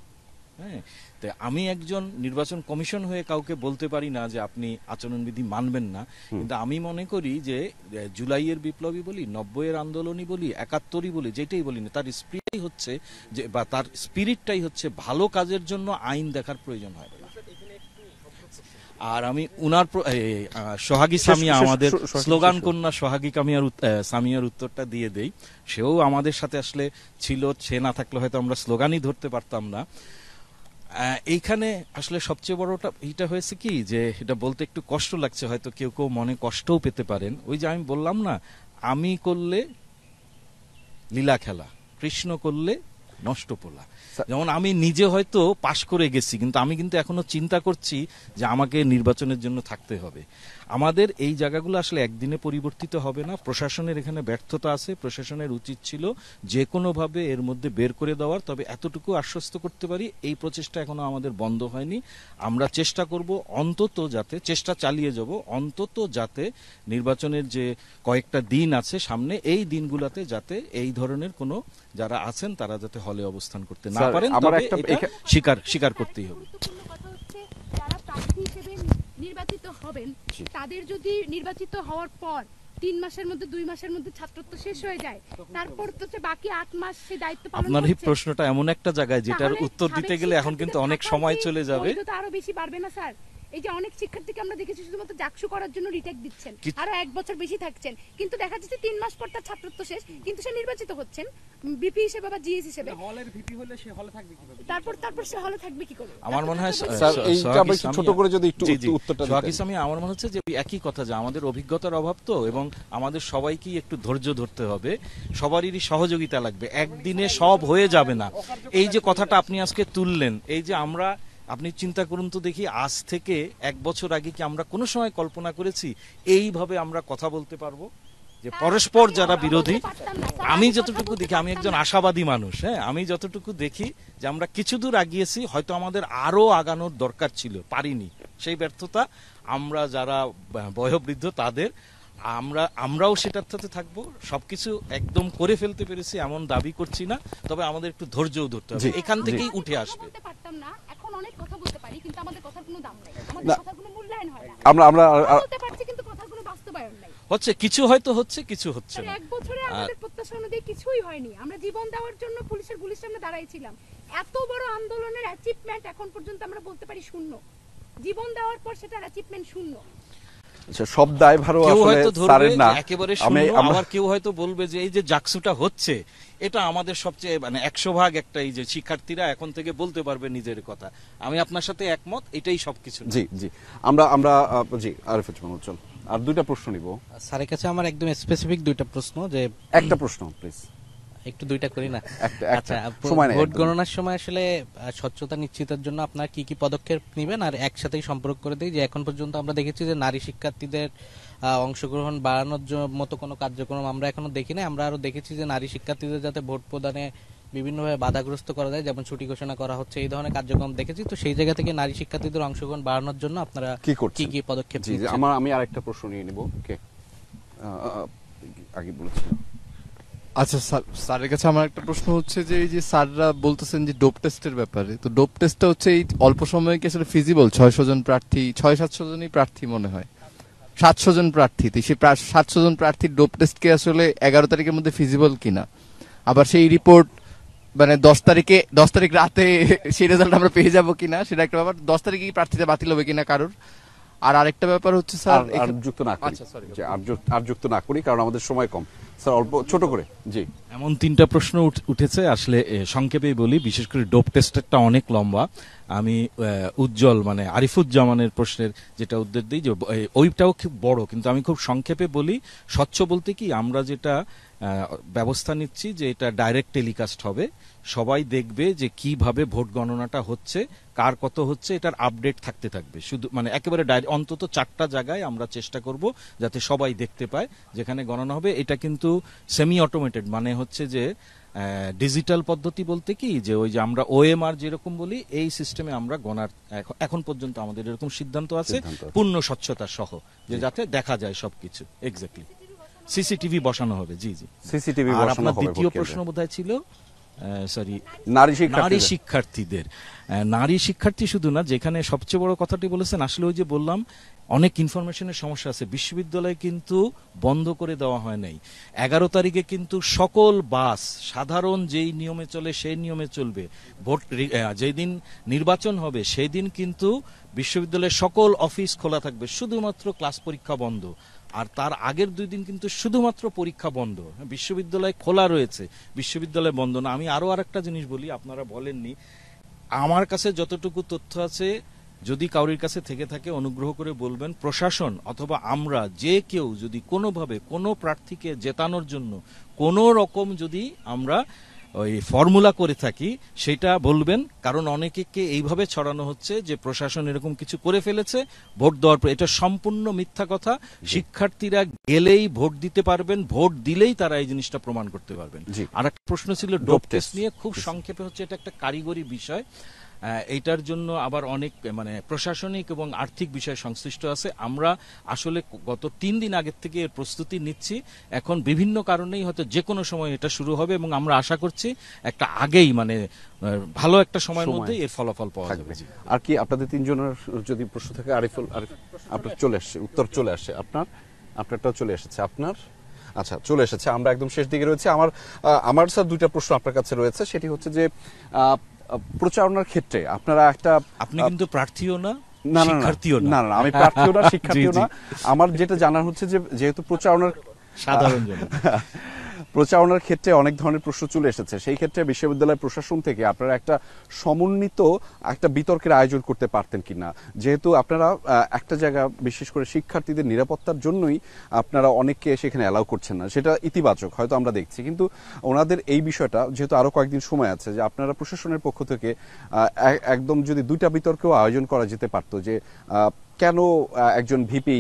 হ্যাঁ, তাই আমি একজন নির্বাচন কমিশন হয়ে কাউকে বলতে পারি না যে আপনি আচরণবিধি মানবেন না, কিন্তু আমি মনে করি যে জুলাইয়ের বিপ্লবী বলি, 90-এর আন্দোলনই বলি, 71-ই বলি, যেটাই বলি না, তার স্পিরিটই হচ্ছে যে, বা তার স্পিরিটটাই হচ্ছে ভালো কাজের জন্য আইন দেখার প্রয়োজন হয়। আর আমি উনার সোহাগী সামিয়া, আমাদের স্লোগান কন্যা সোহাগী সামিয়ার উত্তরটা দিয়ে দেই। সেও আমাদের সাথে আসলে ছিল, সে না থাকলে হয়তো আমরা স্লোগানই ধরতে পারতাম না। এইখানে আসলে সবচেয়ে বড়টা এইটা হয়েছে কি, যে এটা বলতে একটু কষ্ট লাগছে, হয়তো কেউ কেউ মনে কষ্টও পেতে পারেন। ওই যে আমি বললাম না, আমি করলে লীলা খেলা, কৃষ্ণ করলে নষ্ট পোলা। যেমন আমি নিজে হয়তো পাশ করে গেছি, কিন্তু আমি কিন্তু এখনো চিন্তা করছি যে আমাকে নির্বাচনের জন্য থাকতে হবে। আমাদের এই জায়গাগুলো আসলে একদিনে পরিবর্তিত হবে না। প্রশাসনের এখানে ব্যর্থতা আছে, প্রশাসনের উচিত ছিল যে কোনোভাবে এর মধ্যে বের করে দেওয়ার। তবে এতটুকু আশ্বস্ত করতে পারি, এই প্রচেষ্টা এখনো আমাদের বন্ধ হয়নি। আমরা চেষ্টা করব অন্তত যাতে, চেষ্টা চালিয়ে যাব অন্তত যাতে নির্বাচনের যে কয়েকটা দিন আছে সামনে, এই দিনগুলোতে যাতে এই ধরনের কোনো যারা আছেন তারা যাতে হলে অবস্থান করতে না পারেন, তবে এটা স্বীকার করতেই হবে। যারা প্রার্থী হিসেবে নির্বাচিত হবেন, তাদের যদি নির্বাচিত হওয়ার পর 3 মাসের মধ্যে 2 মাসের মধ্যে ছাত্রত্ব শেষ হয়ে যায়, তারপর তো বাকি 8 মাস সেই দায়িত্ব পালন করছে। আপনার এই প্রশ্নটা এমন একটা জায়গায় যেটার উত্তর দিতে গেলে এখন কিন্তু অনেক সময় চলে যাবে। তো আরো বেশি বাড়বে না স্যার? এই যে অনেক শিক্ষার্থীকে আমরা দেখেছি শুধুমাত্র জাকসু করার জন্য রিটেক দিচ্ছেন, আরো 1 বছর বেশি থাকছেন, কিন্তু দেখা যাচ্ছে 3 মাস পর তার ছাত্রত্ব শেষ, কিন্তু সে নির্বাচিত হচ্ছেন বিপি হিসেবে বা জিএস হিসেবে। হলের ভিপি হলে সে হলে থাকবে কিভাবে? তারপর সে হলে থাকবে কি করে? আমার মনে হয় স্যার এইটা আবার একটু ছোট করে যদি একটু উত্তরটা দিতেন। আমি আমার মনে হচ্ছে যে একই কথা, যে আমাদের অভিজ্ঞতার অভাব তো, এবং আমাদের সবাইকেই একটু ধৈর্য ধরতে হবে, সবারই সহযোগিতা লাগবে, একদিনে সব হয়ে যাবে না। এই যে কথাটা আপনি আজকে তুললেন, এই যে আমরা, আপনি চিন্তা করুন তো দেখি, আজ থেকে 1 বছর আগে কি আমরা কোনো সময় কল্পনা করেছি এইভাবে আমরা কথা বলতে পারবো? যে পরস্পর যারা বিরোধী, আমি যতটুকু দেখি, আমি একজন আশাবাদী মানুষ, হ্যাঁ, আমি যতটুকু দেখি যে আমরা কিছু দূর আগিয়েছি, হয়তো আমাদের আরো আগানোর দরকার ছিল, পারিনি, সেই ব্যর্থতা আমরা যারা বয়োবৃদ্ধ তাদের, আমরাও সেটার সাথে থাকবো। সবকিছু একদম করে ফেলতে পেরেছি এমন দাবি করছি না, তবে আমাদের একটু ধৈর্যও ধরতে হবে, এখান থেকেই উঠে আসবে। এখন অনেক কথা বলতে পারি, কিন্তু আমাদের কথার কোনো দাম নাই, আমাদের কথার কোনো মূল্যায়ন হয় না। আমরা বলতে পারছি কিন্তু কথার কোনো বাস্তবায়ন নাই। হচ্ছে কিছু হয়তো হচ্ছে, কিছু হচ্ছে না। 1 বছরে আমাদের প্রত্যাশা অনুযায়ী কিছুই হয়নি। আমরা জীবন দেওয়ার জন্য পুলিশের গুলির সামনে দাঁড়াইছিলাম। এত বড় আন্দোলনের অ্যাচিভমেন্ট এখন পর্যন্ত আমরা বলতে পারি শূন্য। জীবন দেওয়ার পর সেটার অ্যাচিভমেন্ট শূন্য। আচ্ছা, সব দায়ভারও আসলে স্যারের না, একেবারে শূন্য। আবার কেউ হয়তো বলবে যে এই যে জাকসুটা হচ্ছে, এটা আমাদের সবচেয়ে 100 ভাগ একটা, এই যে শিক্ষার্থীরা এখন থেকে বলতে পারবে নিজের কথা। আমি আপনার সাথে একমত, এটাই সবকিছু। জি জি, আমরা জি আরিফুজ্জামান উজ্জ্বল, আর 2টা প্রশ্ন নিব স্যারের কাছে। আমার একদম স্পেসিফিক 2টা প্রশ্ন, যে একটা প্রশ্ন প্লিজ, একটু 2টা করি না। আচ্ছা, ভোট গণনার সময় আসলে স্বচ্ছতা নিশ্চিতের জন্য আপনারা কি কি পদক্ষেপ নেবেন? আর একসাথেই সম্পর্ক করে দিই যে এখন পর্যন্ত আমরা দেখেছি যে নারী শিক্ষার্থীদের অংশগ্রহণ বাড়ানোর মতো কোনো কার্যক্রম আমরা এখনো দেখি না। আমরা আরো দেখেছি যে নারী শিক্ষার্থীদের যাতে ভোট প্রদানে বিভিন্নভাবে বাধাগ্রস্ত করা যায়, যেমন ছুটি ঘোষণা করা হচ্ছে, এই ধরনের কার্যক্রম দেখেছি। তো সেই জায়গা থেকে নারী শিক্ষার্থীদের অংশগ্রহণ বাড়ানোর জন্য আপনারা কি কি পদক্ষেপ নিচ্ছেন? আমি আরেকটা প্রশ্ন নিয়ে নিব, ওকে আগে বলেছিলাম। আচ্ছা স্যারের কাছে আমার একটা প্রশ্ন হচ্ছে যে এই যে স্যাররা বলতেছেন যে ডোপ টেস্টের ব্যাপারে, তো ডোপ টেস্টটা হচ্ছে এই অল্প সময়ে কি আসলে ফিজিবল? 600 জন প্রার্থী, 600-700 জনই প্রার্থী মনে হয়, 700 জন প্রার্থী, তো সেই 700 জন প্রার্থীর ডোপ টেস্ট কি আসলে 11 তারিখের মধ্যে ফিজিবল কিনা? আবার সেই রিপোর্ট মানে 10 তারিখ রাতে সেই রেজাল্ট আমরা পেয়ে যাবো কিনা, সেটা একটা ব্যাপার। 10 তারিখে কি প্রার্থীতে বাতিল হবে কিনা কারোর? আর আরেকটা ব্যাপার হচ্ছে স্যার, আর যুক্ত না করি, আর যুক্ত না করি কারণ আমাদের সময় কম। স্যার অল্প ছোট করে। জি, এমন 3টা প্রশ্ন উঠেছে, আসলে সংক্ষেপেই বলি। বিশেষ করে ডোপ টেস্টেরটা অনেক লম্বা। আমি উজ্জ্বল মানে আরিফুজ্জামানের প্রশ্নের যেটা উত্তর দিই, যে ওইটাও খুব বড়, কিন্তু আমি খুব সংক্ষেপে বলি। স্বচ্ছ বলতে কি, আমরা যেটা ব্যবস্থা নিচ্ছি যে এটা ডাইরেক্ট টেলিকাস্ট হবে, সবাই দেখবে যে কিভাবে ভোট গণনাটা হচ্ছে, কার কত হচ্ছে, এটার আপডেট থাকতে থাকবে। শুধু মানে একেবারে অন্তত 4টা জায়গায় আমরা চেষ্টা করব যাতে সবাই দেখতে পায় যেখানে গণনা হবে। এটা কিন্তু সেমি অটোমেটেড, মানে হচ্ছে যে ডিজিটাল পদ্ধতি বলতে কি, যে ওই যে আমরা ওএমআর যেরকম বলি, এই সিস্টেমে আমরা গণার এখন পর্যন্ত আমাদের এরকম সিদ্ধান্ত আছে, পূর্ণ স্বচ্ছতা সহ, যে যাতে দেখা যায় সবকিছু। এক্স্যাক্টলি, সিসিটিভি বসানো হবে। জি জি, সিসিটিভি বসানো হবে। আপনার দ্বিতীয় প্রশ্ন বোধহয় ছিল সরি, নারী শিক্ষার্থীদের। নারী শিক্ষার্থী শুধু না, যেখানে সবচেয়ে বড় কথাটি বলেছেন, আসলে ওই যে বললাম অনেক ইনফরমেশনের সমস্যা আছে। বিশ্ববিদ্যালয় কিন্তু বন্ধ করে দেওয়া হয় নাই। 11 তারিখে কিন্তু সকল বাস সাধারণ যেই নিয়মে চলে সেই নিয়মে চলবে। ভোট যেই দিন নির্বাচন হবে সেই দিন কিন্তু বিশ্ববিদ্যালয়ের সকল অফিস খোলা থাকবে, শুধুমাত্র ক্লাস পরীক্ষা বন্ধ। আর তার আগের 2 দিন কিন্তু শুধুমাত্র পরীক্ষা বন্ধ। বিশ্ববিদ্যালয় খোলা রয়েছে, বিশ্ববিদ্যালয় বন্ধ না। আমি আরো আরেকটা জিনিস বলি, আপনারা বলেননি, আমার কাছে যতটুকু তথ্য আছে, যদি কাউরির কাছে থেকে থাকে অনুগ্রহ করে বলবেন, প্রশাসন অথবা আমরা যে কেউ যদি কোনোভাবে কোনো প্রার্থীকে জেতানোর জন্য কোনো রকম যদি আমরা ওই ফর্মুলা করে থাকি, সেটা বলবেন। কারণ অনেকে এইভাবে ছড়ানো হচ্ছে যে প্রশাসন এরকম কিছু করে ফেলেছে ভোট দেওয়ার পর। এটা সম্পূর্ণ মিথ্যা কথা। শিক্ষার্থীরা গেলেই ভোট দিতে পারবেন, ভোট দিলেই তারা এই জিনিসটা প্রমাণ করতে পারবেন। আর একটা প্রশ্ন ছিল ডোপ টেস্ট নিয়ে, খুব সংক্ষেপে হচ্ছে এটা একটা কারিগরি বিষয়। এইটার জন্য আবার অনেক মানে প্রশাসনিক এবং আর্থিক বিষয় সংশ্লিষ্ট আছে। আমরা আসলে গত 3 দিন আগের থেকে এর প্রস্তুতি নিচ্ছি। এখন বিভিন্ন কারণেই হয়তো যে কোনো সময় এটা শুরু হবে, এবং আমরা আশা করছি একটা আগেই মানে ভালো একটা সময়ের মধ্যে এর ফলাফল পাওয়া যাবে। আর কি আপনাদের 3 জনের যদি প্রশ্ন থাকে? আরিফ আপনার চলে আসছে, উত্তর চলে আসছে, আপনারটাও চলে এসেছে, আপনার আচ্ছা চলে এসেছে। আমরা একদম শেষ দিকে রয়েছে। আমার স্যার 2টা প্রশ্ন আপনার কাছে রয়েছে। সেটি হচ্ছে যে প্রচারণার ক্ষেত্রে আপনারা একটা, আপনি কিন্তু প্রার্থীও না, না শিক্ষার্থীও না না আমি প্রার্থীও না শিক্ষার্থীও না আমার যেটা জানার হচ্ছে যে যেহেতু প্রচারণার সাধারণ জনগণ প্রচারণার ক্ষেত্রে অনেক ধরনের প্রশ্ন চলে এসেছে সেই ক্ষেত্রে বিশ্ববিদ্যালয় প্রশাসন থেকে আপনারা একটা সমন্বিত একটা বিতর্কের আয়োজন করতে পারতেন কিনা যেহেতু আপনারা একটা জায়গা বিশেষ করে শিক্ষার্থীদের নিরাপত্তার জন্যই আপনারা অনেককে সেখানে অ্যালাউ করছেন না সেটা ইতিবাচক হয়তো আমরা দেখছি কিন্তু ওনাদের এই বিষয়টা যেহেতু আরো কয়েকদিন সময় আছে যে আপনারা প্রশাসনের পক্ষ থেকে একদম যদি দুইটা বিতর্কেও আয়োজন করা যেতে পারতো যে কেন একজন ভিপি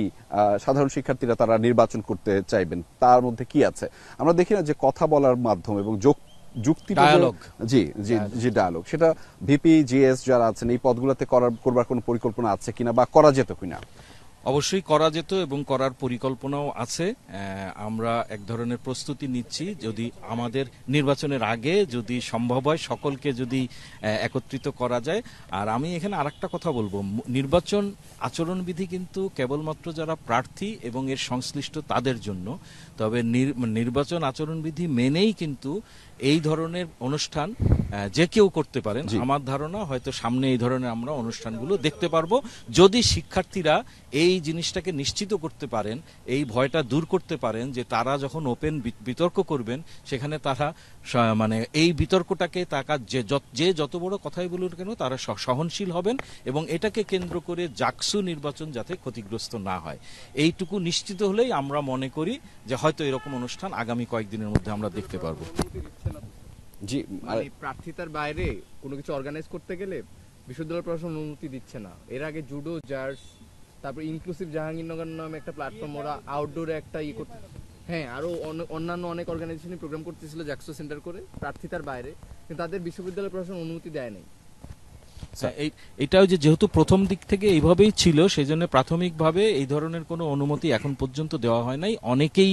সাধারণ শিক্ষার্থীরা তারা নির্বাচন করতে চাইবেন তার মধ্যে কি আছে আমরা দেখি না যে কথা বলার মাধ্যম এবং যুক্তি যে ডায়ালগ সেটা ভিপি জিএস যারা আছেন এই পদগুলোতে করবার কোনো পরিকল্পনা আছে কিনা বা করা যেত কিনা অবশ্যই করা যেত এবং করার পরিকল্পনাও আছে আমরা এক ধরনের প্রস্তুতি নিচ্ছি যদি আমাদের নির্বাচনের আগে যদি সম্ভব হয় সকলকে যদি একত্রিত করা যায় আর আমি এখানে আরেকটা কথা বলবো নির্বাচন আচরণবিধি কিন্তু কেবলমাত্র যারা প্রার্থী এবং এর সংশ্লিষ্ট তাদের জন্য তবে নির্বাচন আচরণবিধি মেনেই কিন্তু এই ধরনের অনুষ্ঠান যে কেউ করতে পারেন আমার ধারণা হয়তো সামনে এই ধরনের আমরা অনুষ্ঠানগুলো দেখতে পারবো যদি শিক্ষার্থীরা এই জিনিসটাকে নিশ্চিত করতে পারেন এই ভয়টা দূর করতে পারেন যে তারা যখন ওপেন বিতর্ক করবেন সেখানে তারা মানে এই বিতর্কটাকে যে যত বড় কথাই বলুন কেন তারা সহনশীল হবেন এবং এটাকে কেন্দ্র করে জাকসু নির্বাচন যাতে ক্ষতিগ্রস্ত না হয় এইটুকু নিশ্চিত হলেই আমরা মনে করি যে হয়তো এরকম অনুষ্ঠান আগামী কয়েকদিনের মধ্যে আমরা দেখতে পারবো জি প্রার্থিতার বাইরে কোনো কিছু অর্গানাইজ করতে গেলে বিশ্ববিদ্যালয় প্রশাসন অনুমতি দিচ্ছে না এর আগে জুডো জার্স তারপর ইনক্লুসিভ জাহাঙ্গীরনগর নামে একটা প্ল্যাটফর্ম ওরা আউটডোরে একটা করতে হ্যাঁ আরো অন্যান্য অনেক অর্গানাইজেশনই প্রোগ্রাম করতেছিল জাকসু সেন্টার করে প্রার্থিতার বাইরে কিন্তু তাদের বিশ্ববিদ্যালয় প্রশাসন অনুমতি দেয় নাই এটাও যেহেতু প্রথম দিক থেকে এইভাবেই ছিল সেই জন্য প্রাথমিকভাবে এই ধরনের কোনো অনুমতি এখন পর্যন্ত দেওয়া হয় নাই অনেকেই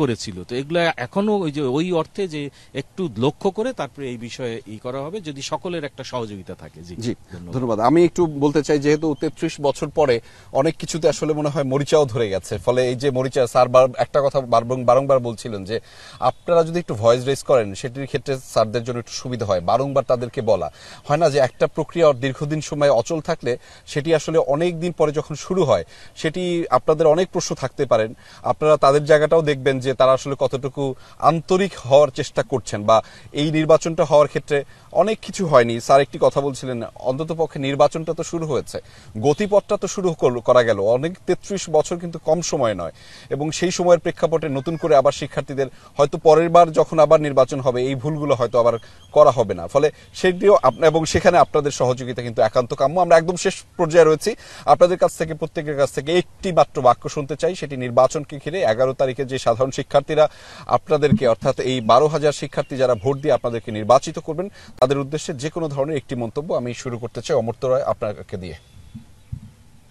করেছিল তো এগুলো এখনো ওই অর্থে যে একটু লক্ষ্য করে তারপরে এই বিষয়ে করা হবে যদি সকলের একটা সহযোগিতা থাকে জি ধন্যবাদ আমি একটু বলতে চাই যেহেতু 33 বছর পরে অনেক কিছুতে আসলে মনে হয় মরিচাও ধরে গেছে ফলে এই যে মরিচা স্যার একটা কথা বারংবার বলছিলেন যে আপনারা যদি একটু ভয়েস রেজ করেন সেটির ক্ষেত্রে স্যারদের জন্য একটু সুবিধা হয় বারংবার তাদেরকে বলা হয় না যে একটা প্রক্রিয়া দীর্ঘদিন সময় অচল থাকলে সেটি আসলে অনেক দিন পরে যখন শুরু হয় সেটি আপনাদের অনেক প্রশ্ন থাকতে পারেন আপনারা তাদের জায়গাটাও দেখবেন যে তারা আসলে কতটুকু আন্তরিক হওয়ার চেষ্টা করছেন বা এই নির্বাচনটা হওয়ার ক্ষেত্রে অনেক কিছু হয়নি স্যার একটি কথা বলছিলেন অন্তত পক্ষে নির্বাচনটা তো শুরু হয়েছে গতিপথটা তো শুরু করা গেল অনেক 33 বছর কিন্তু কম সময় নয় এবং সেই সময়ের প্রেক্ষাপটে নতুন করে আবার শিক্ষার্থীদের হয়তো পরের বার যখন আবার নির্বাচন হবে এই ভুলগুলো হয়তো আবার করা হবে না ফলে সেটিও এবং সেখানে আপনাদের সহযোগিতা কিন্তু একান্ত কাম্য আমরা একদম শেষ পর্যায়ে রয়েছি আপনাদের কাছ থেকে প্রত্যেকের কাছ থেকে একটি মাত্র বাক্য শুনতে চাই সেটি নির্বাচনকে ঘিরে 11 তারিখে যে সাধারণ শিক্ষার্থীরা আপনাদেরকে অর্থাৎ এই 12,000 শিক্ষার্থী যারা ভোট দিয়ে আপনাদেরকে নির্বাচিত করবেন তাদের উদ্দেশ্যে যে কোনো ধরনের একটি মন্তব্য আমি শুরু করতে চাই অমর্ত্য রায় আপনাকে দিয়ে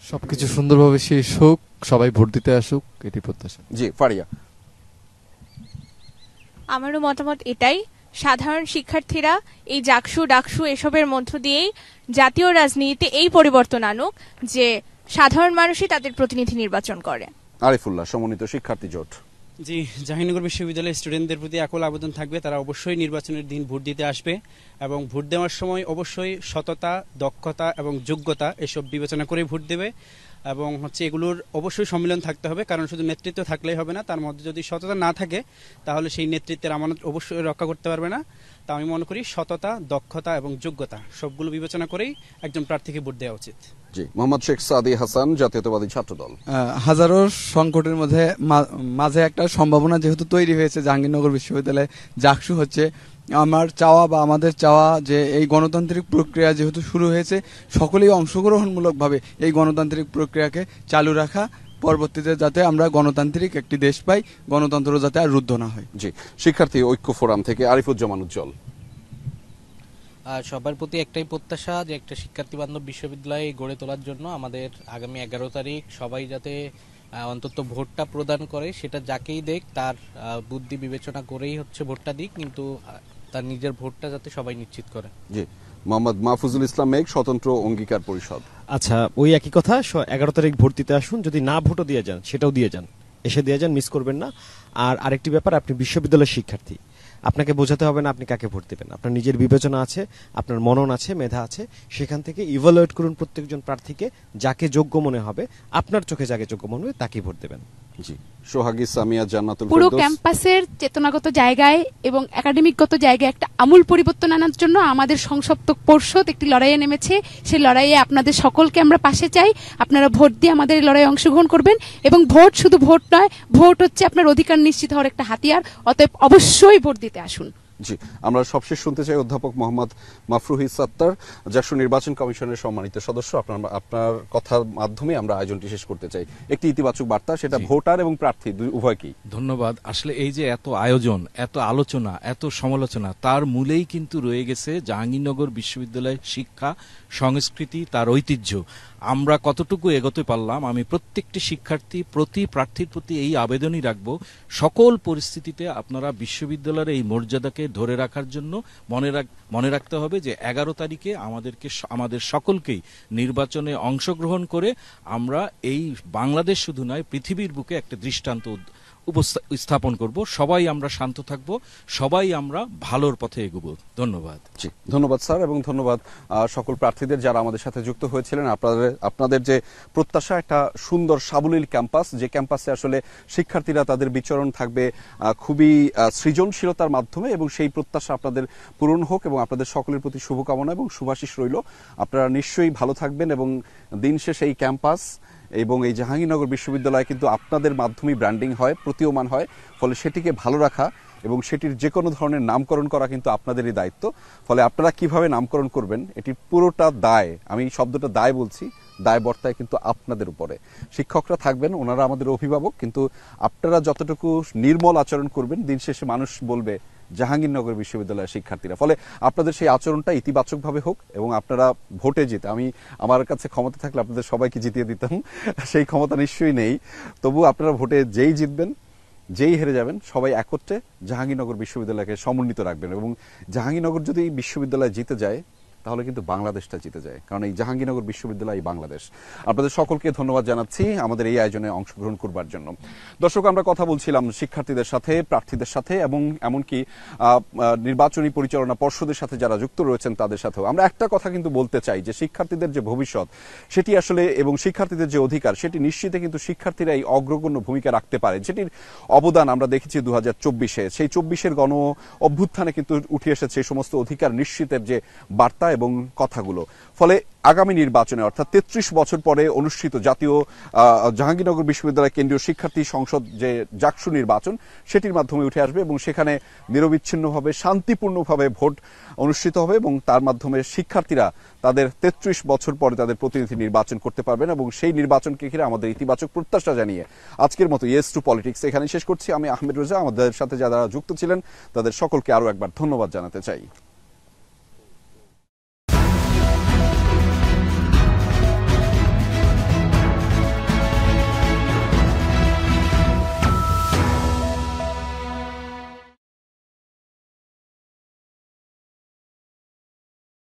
সবকিছু সুন্দরভাবে শেষ হোক সবাই ভোট দিতে আসুক এটি প্রত্যাশা জি ফারিয়া আমারও মতামত এটাই সাধারণ শিক্ষার্থীরা এই জাকসু ডাকসু এসবের মধ্য দিয়েই জাতীয় রাজনীতিতে এই পরিবর্তন আনুক যে সাধারণ মানুষই তাদের প্রতিনিধি নির্বাচন করে আরিফুল্লাহ সমন্বিত শিক্ষার্থী জোট জি জাহাঙ্গীরনগর বিশ্ববিদ্যালয়ের স্টুডেন্টদের প্রতি একল আবেদন থাকবে তারা অবশ্যই নির্বাচনের দিন ভোট দিতে আসবে এবং ভোট দেওয়ার সময় অবশ্যই সততা দক্ষতা এবং যোগ্যতা এসব বিবেচনা করে ভোট দেবে এবং এগুলোর অবশ্যই সম্মিলন থাকতে হবে কারণ শুধু নেতৃত্ব থাকলেই হবে না তার মধ্যে যদি সততা না থাকে তাহলে সেই নেতৃত্বের আমানত অবশ্যই রক্ষা করতে পারবে না তা আমি মনে করি সততা দক্ষতা এবং যোগ্যতা সবগুলো বিবেচনা করেই একজন প্রার্থীকে ভোট দেওয়া উচিত জি মোহাম্মদ শেখ সাদি হাসান জাতীয়তাবাদী ছাত্রদল হাজারো সংকটের মধ্যে মাঝে একটা সম্ভাবনা যেহেতু তৈরি হয়েছে জাহাঙ্গীরনগর বিশ্ববিদ্যালয়ে জাকসু হচ্ছে আমার চাওয়া বা আমাদের চাওয়া যে এই গণতান্ত্রিক প্রক্রিয়া যেহেতু শুরু হয়েছে সকলেই অংশগ্রহণমূলকভাবে এই গণতান্ত্রিক প্রক্রিয়াকে চালু রাখা পরবর্তীতে যাতে আমরা গণতান্ত্রিক একটি দেশ পাই গণতন্ত্র যাতে আর রুদ্ধ না হয় জি শিক্ষার্থী ঐক্য ফোরাম থেকে আরিফুজ্জামান উজ্জ্বল সবার প্রতি একটাই প্রত্যাশা যে একটা শিক্ষার্থী বান্ধব বিশ্ববিদ্যালয় গড়ে তোলার জন্য আমাদের আগামী 11 তারিখ সবাই যাতে অন্তত ভোটটা প্রদান করে সেটা যাকেই দেখ তার বুদ্ধি বিবেচনা করেই ভোটটা দিক কিন্তু তার নিজের ভোটটা যাতে সবাই নিশ্চিত করে জি মোহাম্মদ মাহফুজুল ইসলাম মেঘ স্বতন্ত্র অঙ্গীকার পরিষদ আচ্ছা ওই একই কথা 11 তারিখ ভোট দিতে আসুন যদি না ভোটও দিয়ে যান সেটাও দিয়ে যান এসে দিয়ে যান মিস করবেন না আর আরেকটি ব্যাপার আপনি বিশ্ববিদ্যালয়ের শিক্ষার্থী আপনাকে বোঝাতে হবে না আপনি কাকে ভোট দেবেন। আপনার নিজের বিবেচনা আছে, আপনার মনন আছে, মেধা আছে, সেখান থেকে ইভালুয়েট করুন প্রত্যেকজন প্রার্থীকে, যাকে যোগ্য মনে হবে, আপনার চোখে যাকে যোগ্য মনে হবে তাকেই ভোট দেবেন। জি, সোহাগী সামিয়া জান্নাতুল পুরো ফেরদৌস। ক্যাম্পাসের চেতনাগত জায়গায় এবং একাডেমিকগত জায়গায় একটা আমূল পরিবর্তন আনার জন্য আমাদের সংসপ্তক পর্ষদ একটি লড়াইয়ে নেমেছে। সেই লড়াইয়ে আপনাদের সকলকে আমরা পাশে চাই। আপনারা ভোট দিয়ে আমাদের এই লড়াইয়ে অংশগ্রহণ করবেন, এবং ভোট শুধু ভোট নয়, ভোট হচ্ছে আপনার অধিকার নিশ্চিত হওয়ার একটা হাতিয়ার। অতএব অবশ্যই ভোট দিতে আসুন। জি, আমরা সবশেষ শুনতে চাই অধ্যাপক মোহাম্মদ মাফরুহি সাত্তার, জাকসু নির্বাচন কমিশনের সম্মানিত সদস্য। আপনার কথার মাধ্যমে আমরা আয়োজনটি শেষ করতে চাই। একটি ইতিবাচক বার্তা, সেটা ভোটার এবং প্রার্থী উভয়কেই। ধন্যবাদ। আসলে এই যে এত আয়োজন, এত আলোচনা, এত সমালোচনা, তার মূলেই কিন্তু রয়ে গেছে জাহাঙ্গীরনগর বিশ্ববিদ্যালয়ের শিক্ষা, সংস্কৃতি, তার ঐতিহ্য। আমরা কতটুকু এগোতে পারলাম, আমি প্রত্যেকটি শিক্ষার্থী, প্রতি প্রার্থীর প্রতি এই আবেদনই রাখব, সকল পরিস্থিতিতে আপনারা বিশ্ববিদ্যালয়ের এই মর্যাদাকে ধরে রাখার জন্য মনে রাখতে হবে যে 11 তারিখে আমাদের সকলকেই নির্বাচনে অংশগ্রহণ করে আমরা এই বাংলাদেশ শুধু নয়, পৃথিবীর বুকে একটা দৃষ্টান্ত স্থাপন করব। সবাই আমরা শান্ত থাকব, সবাই আমরা ভালোর পথে এগোবো। ধন্যবাদ। জি, ধন্যবাদ স্যার, এবং ধন্যবাদ সকল প্রার্থীদের যারা আমাদের সাথে যুক্ত হয়েছিলেন। আপনাদের যে প্রত্যাশা, একটা সুন্দর সাবলীল ক্যাম্পাস, যে ক্যাম্পাসে আসলে শিক্ষার্থীরা তাদের বিচরণ থাকবে খুবই সৃজনশীলতার মাধ্যমে, এবং সেই প্রত্যাশা আপনাদের পূরণ হোক, এবং আপনাদের সকলের প্রতি শুভকামনা এবং শুভাশিস রইল। আপনারা নিশ্চয়ই ভালো থাকবেন, এবং দিন শেষে এই ক্যাম্পাস এবং এই জাহাঙ্গীরনগর বিশ্ববিদ্যালয় কিন্তু আপনাদের মাধ্যমেই ব্র্যান্ডিং হয়, প্রতীয়মান হয়। ফলে সেটিকে ভালো রাখা এবং সেটির যে কোনো ধরনের নামকরণ করা কিন্তু আপনাদেরই দায়িত্ব। ফলে আপনারা কিভাবে নামকরণ করবেন, এটির পুরোটা দায়, আমি শব্দটা দায় বলছি, দায় বর্তায় কিন্তু আপনাদের উপরে। শিক্ষকরা থাকবেন, ওনারা আমাদের অভিভাবক, কিন্তু আপনারা যতটুকু নির্মল আচরণ করবেন, দিন শেষে মানুষ বলবে জাহাঙ্গীরনগর বিশ্ববিদ্যালয়ের শিক্ষার্থীরা। ফলে আপনাদের সেই আচরণটা ইতিবাচকভাবে হোক, এবং আপনারা ভোটে জিতে, আমার কাছে ক্ষমতা থাকলে আপনাদের সবাইকে জিতিয়ে দিতাম, সেই ক্ষমতা নিশ্চয়ই নেই। তবু আপনারা ভোটে যেই জিতবেন, যেই হেরে যাবেন, সবাই একত্রে জাহাঙ্গীরনগর বিশ্ববিদ্যালয়কে সমন্বিত রাখবেন। এবং জাহাঙ্গীরনগর যদি বিশ্ববিদ্যালয় জিতে যায়, তাহলে কিন্তু বাংলাদেশটা জিতে যায়, কারণ এই জাহাঙ্গীরনগর বিশ্ববিদ্যালয় বাংলাদেশ। আপনাদের সকলকে ধন্যবাদ জানাচ্ছি আমাদের এই আয়োজনে অংশগ্রহণ করবার জন্য। দর্শক, আমরা কথা বলছিলাম শিক্ষার্থীদের সাথে, প্রার্থীদের সাথে, এবং এমনকি নির্বাচনী পরিচালনা পর্ষদের সাথে যারা যুক্ত রয়েছেন তাদের সাথেও। আমরা একটা কথা কিন্তু বলতে চাই, যে শিক্ষার্থীদের যে ভবিষ্যৎ সেটি আসলে, এবং শিক্ষার্থীদের যে অধিকার সেটি নিশ্চিতে কিন্তু শিক্ষার্থীরা এই অগ্রগণ্য ভূমিকা রাখতে পারে, যেটির অবদান আমরা দেখেছি 2024-এ। সেই 24-এর গণ অভ্যুত্থানে কিন্তু উঠে এসেছে এই সমস্ত অধিকার নিশ্চিতের যে বার্তা এবং কথাগুলো। ফলে আগামী নির্বাচনে, অর্থাৎ 33 বছর পরে অনুষ্ঠিত জাতীয় জাহাঙ্গীরনগর বিশ্ববিদ্যালয় কেন্দ্রীয় শিক্ষার্থী সংসদ যে জাকসু নির্বাচন, সেটির মাধ্যমে উঠে আসবে, এবং সেখানে নিরবিচ্ছিন্নভাবে, শান্তিপূর্ণভাবে ভোট অনুষ্ঠিত হবে, এবং তার মাধ্যমে শিক্ষার্থীরা তাদের 33 বছর পরে তাদের প্রতিনিধি নির্বাচন করতে পারবেন। এবং সেই নির্বাচনকে ঘিরে আমাদের ইতিবাচক প্রত্যাশা জানিয়ে আজকের মতো ইয়েস টু পলিটিক্স এখানে শেষ করছি। আমি আহমেদ রেজা। আমাদের সাথে যারা যুক্ত ছিলেন তাদের সকলকে আরো একবার ধন্যবাদ জানাতে চাই।